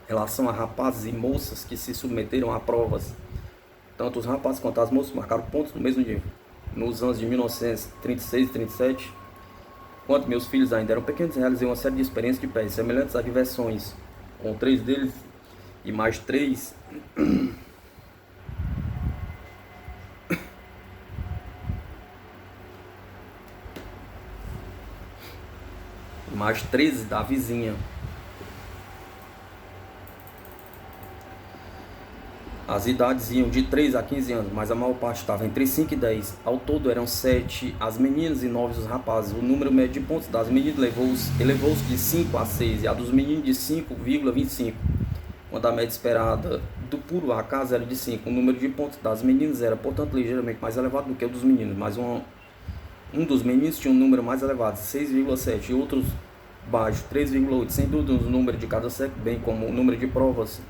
relação a rapazes e moças que se submeteram a provas. Tanto os rapazes quanto as moças marcaram pontos no mesmo nível. Nos anos de 1936 e 37, Enquanto meus filhos ainda eram pequenos, realizei uma série de experiências de pés semelhantes a diversões, com 3 deles e mais 3 mais 13 da vizinha. As idades iam de 3 a 15 anos, mas a maior parte estava entre 5 e 10. Ao todo eram 7 as meninas e 9 os rapazes. O número médio de pontos das meninas elevou-se de 5 a 6 e a dos meninos de 5,25, quando a média esperada do puro acaso era de 5. O número de pontos das meninas era, portanto, ligeiramente mais elevado do que o dos meninos, mas um dos meninos tinha um número mais elevado, 6,7, e outros baixo, 3,8. Sem dúvida, o número de cada sexo, bem como o número de provas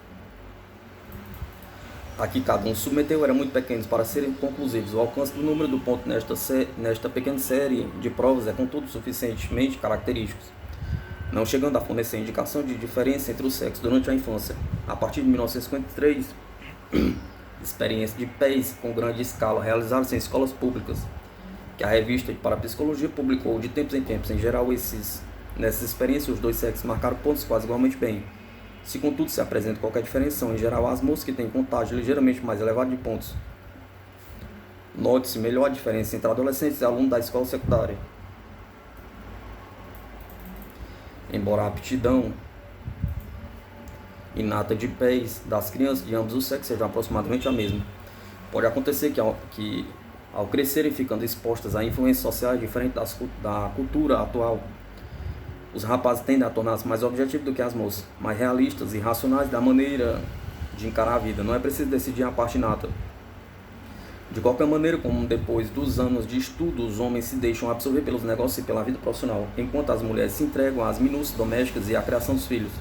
a que cada um submeteu era muito pequenos para serem conclusivos. O alcance do número do ponto nesta pequena série de provas é, contudo, suficientemente característico, não chegando a fornecer indicação de diferença entre os sexos durante a infância. A partir de 1953, experiências de pés com grande escala realizadas em escolas públicas, que a revista de Parapsicologia publicou de tempos em tempos. Em geral, nessas experiências, os dois sexos marcaram pontos quase igualmente bem. Se contudo se apresenta qualquer diferença, são em geral as moças que têm contagem ligeiramente mais elevada de pontos. Note-se melhor a diferença entre adolescentes e alunos da escola secundária. Embora a aptidão inata de pés das crianças de ambos os sexos seja aproximadamente a mesma, pode acontecer que ao crescerem ficando expostas a influências sociais diferentes da cultura atual, os rapazes tendem a tornar-se mais objetivos do que as moças, mais realistas e racionais da maneira de encarar a vida. Não é preciso decidir a parte inata. De qualquer maneira, como depois dos anos de estudo, os homens se deixam absorver pelos negócios e pela vida profissional, enquanto as mulheres se entregam às minúcias domésticas e à criação dos filhos.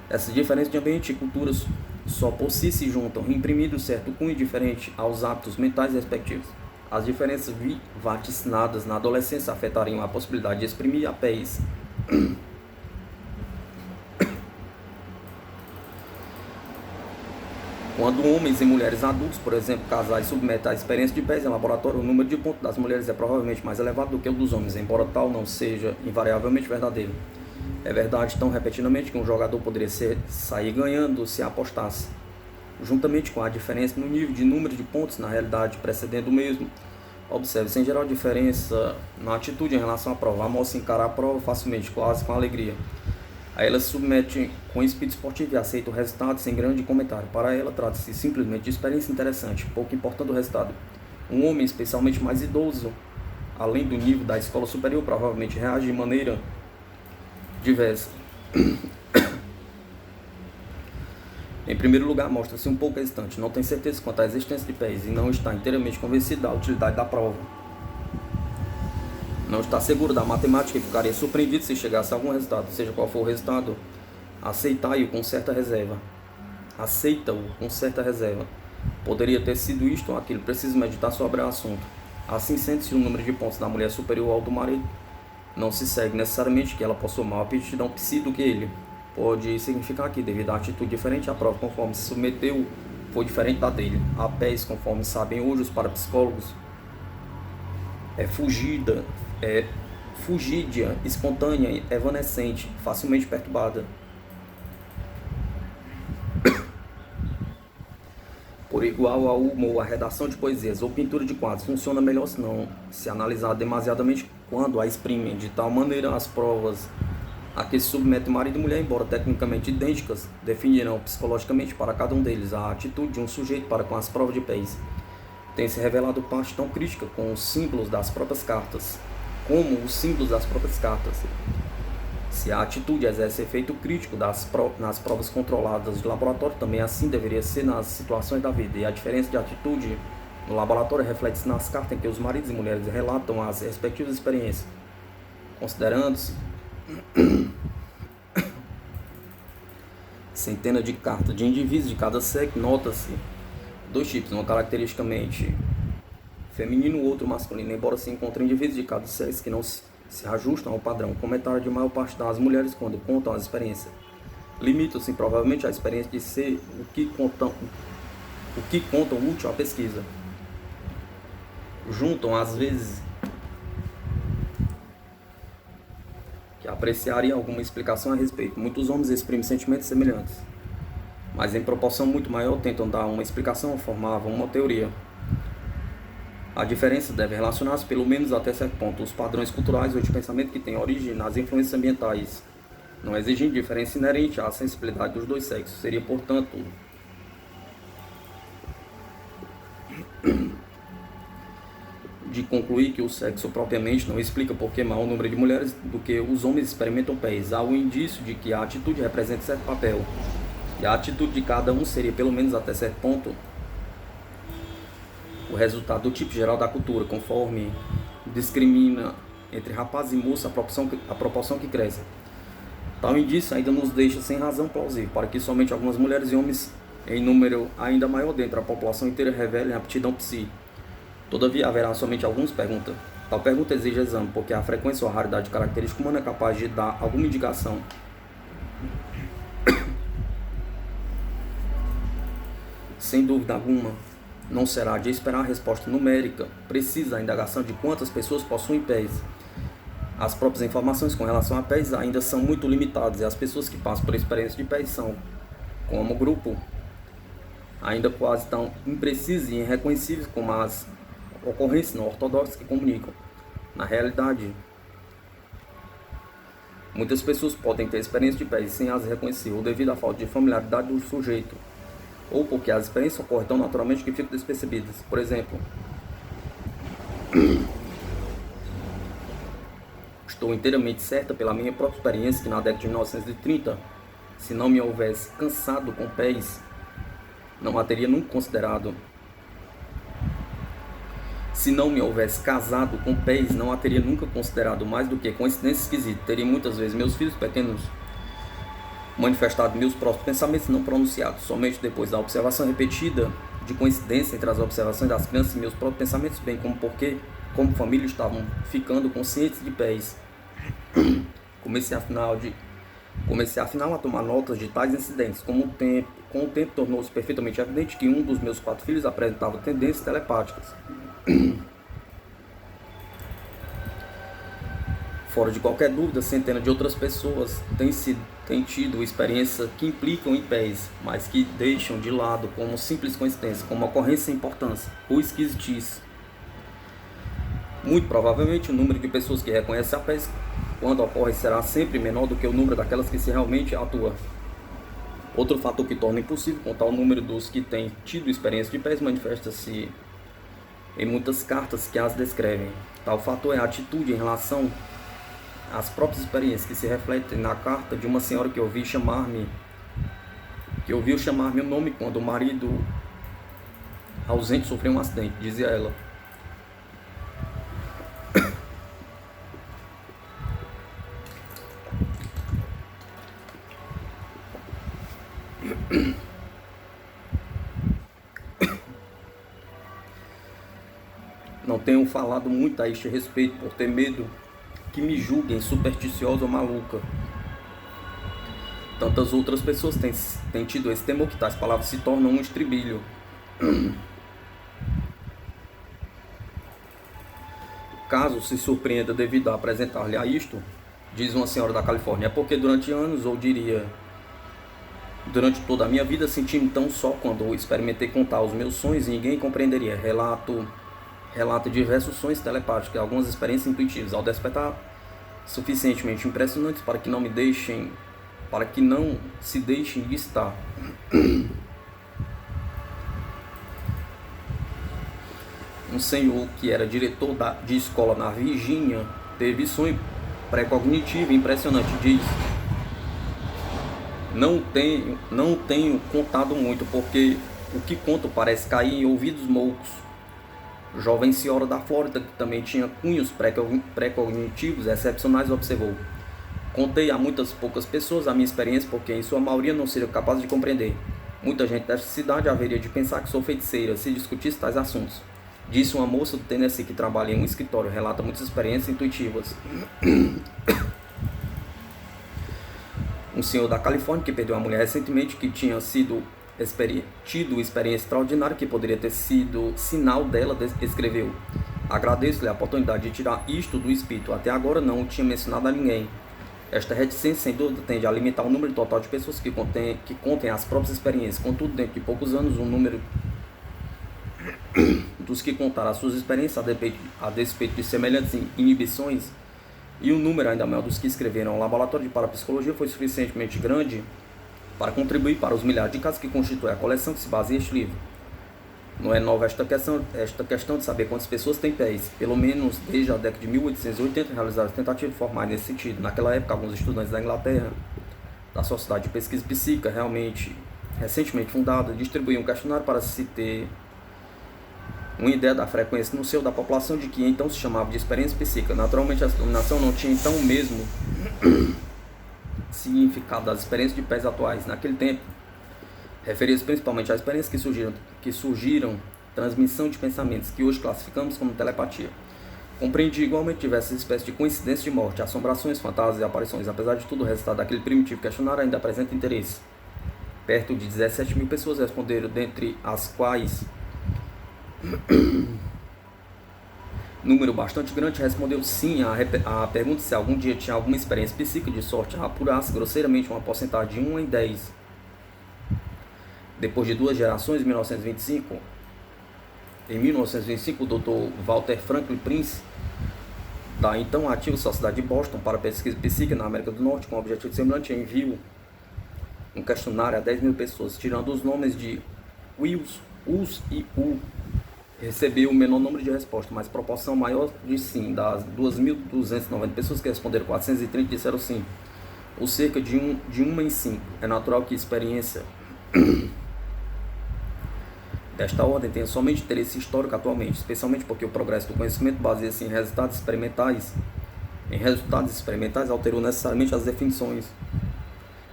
Essas diferenças de ambiente e culturas só por si se juntam, imprimindo certo cunho diferente aos hábitos mentais respectivos. As diferenças vaticinadas na adolescência afetariam a possibilidade de exprimir a pés quando homens e mulheres adultos, por exemplo, casais, submetem a experiência de pés em laboratório, o número de pontos das mulheres é provavelmente mais elevado do que o dos homens, embora tal não seja invariavelmente verdadeiro. É verdade tão repetidamente que um jogador poderia sair ganhando se apostasse, juntamente com a diferença no nível de número de pontos na realidade precedendo o mesmo. Observe-se em geral diferença na atitude em relação à prova. A moça encara a prova facilmente, quase com alegria. Aí ela se submete com espírito esportivo e aceita o resultado sem grande comentário. Para ela, trata-se simplesmente de experiência interessante, pouco importando o resultado. Um homem, especialmente mais idoso, além do nível da escola superior, provavelmente reage de maneira diversa. Em primeiro lugar, mostra-se um pouco hesitante, não tem certeza quanto à existência de pés e não está inteiramente convencido da utilidade da prova. Não está seguro da matemática e ficaria surpreendido se chegasse a algum resultado, seja qual for o resultado. Aceita-o com certa reserva. Poderia ter sido isto ou aquilo, precisa meditar sobre o assunto. Assim, sente-se o número de pontos da mulher superior ao do marido. Não se segue necessariamente que ela possua maior aptidão psi do que ele. Pode significar que, devido à atitude diferente, a prova conforme se submeteu foi diferente da dele. A pés, conforme sabem hoje os parapsicólogos, é fugídia, espontânea, evanescente, facilmente perturbada. Por igual ao humor, a redação de poesias ou pintura de quadros funciona melhor se não se analisar demasiadamente quando a exprimem. De tal maneira, as provas a que se submete marido e mulher, embora tecnicamente idênticas, definirão psicologicamente para cada um deles a atitude de um sujeito para com as provas de pés. Tem se revelado parte tão crítica com os símbolos das próprias cartas, Se a atitude exerce efeito crítico nas provas controladas de laboratório, também assim deveria ser nas situações da vida. E a diferença de atitude no laboratório reflete-se nas cartas em que os maridos e mulheres relatam as respectivas experiências. Considerando-se centenas de cartas de indivíduos de cada sexo, nota-se 2 tipos, uma caracteristicamente feminino e outro masculino, embora se encontrem indivíduos de cada sexo que não se ajustam ao padrão. Comentário de maior parte das mulheres quando contam as experiências limitam-se provavelmente à experiência de ser o que contam útil à pesquisa. apreciaria alguma explicação a respeito. Muitos homens exprimem sentimentos semelhantes, mas em proporção muito maior tentam dar uma explicação ou formavam uma teoria. A diferença deve relacionar-se pelo menos até certo ponto os padrões culturais ou de pensamento que têm origem nas influências ambientais, não exigindo diferença inerente à sensibilidade dos dois sexos. Seria, portanto, de concluir que o sexo propriamente não explica por que maior número de mulheres do que os homens experimentam pés. Há um indício de que a atitude representa certo papel, e a atitude de cada um seria, pelo menos até certo ponto, o resultado do tipo geral da cultura, conforme discrimina entre rapaz e moça a proporção que cresce. Tal indício ainda nos deixa sem razão plausível para que somente algumas mulheres e homens, em número ainda maior dentro da população inteira, revelem aptidão psi. Todavia, haverá somente alguns perguntas. Tal pergunta exige exame, porque a frequência ou a raridade de característica humana é capaz de dar alguma indicação. Sem dúvida alguma, não será de esperar a resposta numérica precisa à indagação de quantas pessoas possuem pés. As próprias informações com relação a pés ainda são muito limitadas, e as pessoas que passam por experiência de pés são, como grupo, ainda quase tão imprecisas e irreconhecíveis como as ocorrências não ortodoxas que comunicam. Na realidade, muitas pessoas podem ter experiência de pés sem as reconhecer, ou devido à falta de familiaridade do sujeito, ou porque as experiências ocorrem tão naturalmente que ficam despercebidas. Por exemplo, estou inteiramente certa pela minha própria experiência que na década de 1930, se não me houvesse cansado com pés, não a teria nunca considerado. Se não me houvesse casado com pés, não a teria nunca considerado mais do que coincidência esquisita. Teria muitas vezes meus filhos pequenos manifestado meus próprios pensamentos não pronunciados. Somente depois da observação repetida de coincidência entre as observações das crianças e meus próprios pensamentos, bem como porque, como família, estavam ficando conscientes de pés, comecei afinal a tomar notas de tais incidentes. Com o tempo tornou-se perfeitamente evidente que um dos meus 4 filhos apresentava tendências telepáticas. Fora de qualquer dúvida, centenas de outras pessoas têm tido experiências que implicam em pés, mas que deixam de lado como simples coincidência, como ocorrência sem importância ou esquisitice. Muito provavelmente o número de pessoas que reconhecem a pés quando ocorre será sempre menor do que o número daquelas que se realmente atua. Outro fator que torna impossível contar o número dos que têm tido experiência de pés manifesta-se em muitas cartas que as descrevem. Tal fator é a atitude em relação às próprias experiências que se refletem na carta de uma senhora que ouviu chamar-me o nome quando o marido ausente sofreu um acidente. Dizia ela: não tenho falado muito a este respeito por ter medo que me julguem supersticiosa ou maluca. Tantas outras pessoas têm tido esse temor que tais palavras se tornam um estribilho. Caso se surpreenda devido a apresentar-lhe a isto, diz uma senhora da Califórnia, é porque durante anos, ou diria, durante toda a minha vida, senti-me tão só quando experimentei contar os meus sonhos e ninguém compreenderia. Relata diversos sonhos telepáticos e algumas experiências intuitivas, ao despertar suficientemente impressionantes para que não se deixem de estar. Um senhor que era diretor de escola na Virgínia teve sonho pré-cognitivo impressionante. Diz: não tenho contado muito, porque o que conto parece cair em ouvidos moucos. Jovem senhora da Flórida, que também tinha cunhos pré-cognitivos excepcionais, observou: contei a muitas poucas pessoas a minha experiência, porque em sua maioria não seriam capazes de compreender. Muita gente desta cidade haveria de pensar que sou feiticeira se discutisse tais assuntos. Disse uma moça do Tennessee que trabalha em um escritório, relata muitas experiências intuitivas. Um senhor da Califórnia que perdeu uma mulher recentemente, que tinha tido experiência extraordinária que poderia ter sido sinal dela, escreveu: agradeço-lhe a oportunidade de tirar isto do espírito. Até agora não o tinha mencionado a ninguém. Esta reticência, sem dúvida, tende a limitar o número total de pessoas que contem as próprias experiências. Contudo, dentro de poucos anos, o número dos que contaram as suas experiências a despeito de semelhantes inibições e um número ainda maior dos que escreveram ao laboratório de parapsicologia foi suficientemente grande para contribuir para os milhares de casos que constituem a coleção que se baseia este livro. Não é nova esta questão de saber quantas pessoas têm pés. Pelo menos desde a década de 1880 realizaram tentativas formais nesse sentido. Naquela época, alguns estudantes da Inglaterra, da Sociedade de Pesquisa Psíquica, recentemente fundada, distribuíam um questionário para se ter uma ideia da frequência no seio da população de que então se chamava de experiência psíquica. Naturalmente, essa denominação não tinha então o mesmo significado das experiências de pés atuais. Naquele tempo, referia-se principalmente às experiências que surgiram transmissão de pensamentos, que hoje classificamos como telepatia. Compreendia igualmente diversas espécies de coincidências de morte, assombrações, fantasmas e aparições. Apesar de tudo, o resultado daquele primitivo questionário ainda apresenta interesse. Perto de 17 mil pessoas responderam, dentre as quais número bastante grande respondeu sim à pergunta se algum dia tinha alguma experiência psíquica, de sorte a apurasse grosseiramente uma porcentagem de 1 em 10. Depois de 2 gerações, em 1925, o Dr. Walter Franklin Prince, da então ativa Sociedade de Boston para Pesquisa Psíquica na América do Norte, com objetivo semelhante, enviou um questionário a 10 mil pessoas, tirando os nomes de Wills, Us e U. Recebeu o menor número de respostas, mas proporção maior de sim. Das 2.290 pessoas que responderam, 430 disseram sim, ou cerca de 1 em 5. É natural que experiência desta ordem tenha somente interesse histórico atualmente, especialmente porque o progresso do conhecimento baseia-se em resultados experimentais. Alterou necessariamente as definições.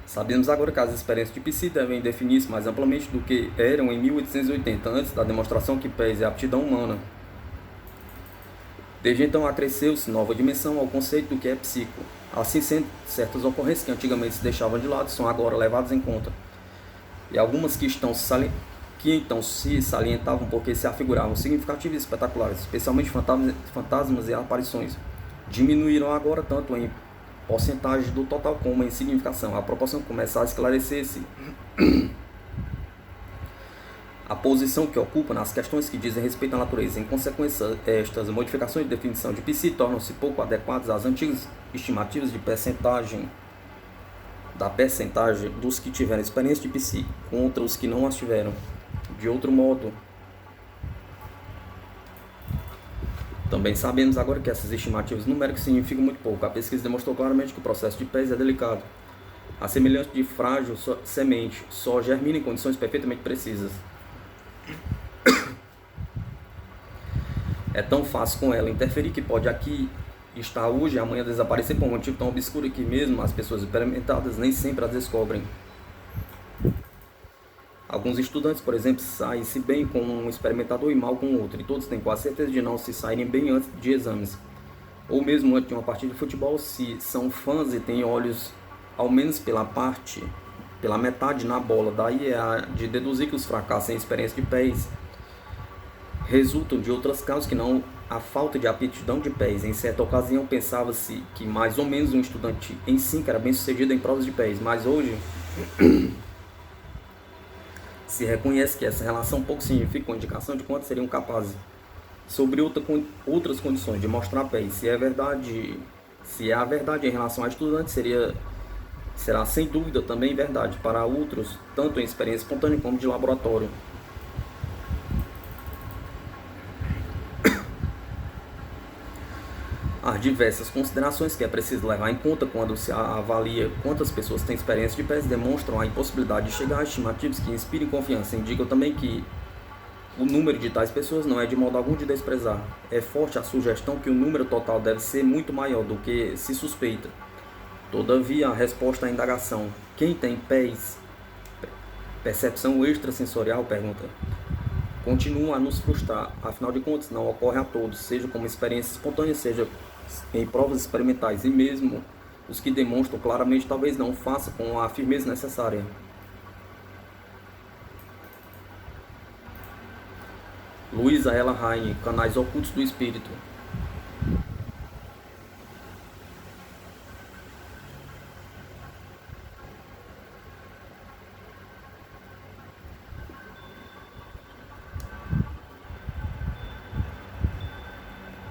Sabemos agora que as experiências de psi devem definir-se mais amplamente do que eram em 1880, antes da demonstração que pese a aptidão humana. Desde então acresceu-se nova dimensão ao conceito do que é psíquico. Assim sendo, certas ocorrências que antigamente se deixavam de lado são agora levadas em conta. E algumas que então se salientavam porque se afiguravam significativas e espetaculares, especialmente fantasmas e aparições, diminuíram agora tanto em porcentagem do total como em significação. A proporção começa a esclarecer-se. A posição que ocupa nas questões que dizem respeito à natureza. Em consequência, estas modificações de definição de psi tornam-se pouco adequadas às antigas estimativas de percentagem dos que tiveram experiência de psi contra os que não as tiveram. De outro modo, também sabemos agora que essas estimativas numéricas significam muito pouco. A pesquisa demonstrou claramente que o processo de pés é delicado. A semelhança de frágil semente, só germina em condições perfeitamente precisas. É tão fácil com ela interferir que pode aqui estar hoje e amanhã desaparecer por um motivo tão obscuro que mesmo as pessoas experimentadas nem sempre as descobrem. Alguns estudantes, por exemplo, saem-se bem com um experimentador e mal com outro, e todos têm quase certeza de não se saírem bem antes de exames. Ou mesmo antes de uma partida de futebol, se são fãs e têm olhos ao menos pela metade na bola. Daí é de deduzir que os fracassos em experiência de pés resultam de outras causas que não a falta de aptidão de pés. Em certa ocasião pensava-se que mais ou menos um estudante em 5 era bem sucedido em provas de pés, mas hoje se reconhece que essa relação pouco significa uma indicação de quanto seriam capazes, sobre outras condições, de mostrar pés. Se é a verdade em relação a estudantes, será sem dúvida também verdade para outros, tanto em experiência espontânea como de laboratório. Há diversas considerações que é preciso levar em conta quando se avalia quantas pessoas têm experiência de pés, demonstram a impossibilidade de chegar a estimativas que inspirem confiança. Indicam também que o número de tais pessoas não é de modo algum de desprezar. É forte a sugestão que o número total deve ser muito maior do que se suspeita. Todavia, a resposta à indagação, quem tem pés, percepção extrasensorial, pergunta, continua a nos frustrar. Afinal de contas, não ocorre a todos, seja como experiência espontânea, seja em provas experimentais, e mesmo os que demonstram claramente talvez não façam com a firmeza necessária. Luísa Ella Raine, Canais Ocultos do Espírito.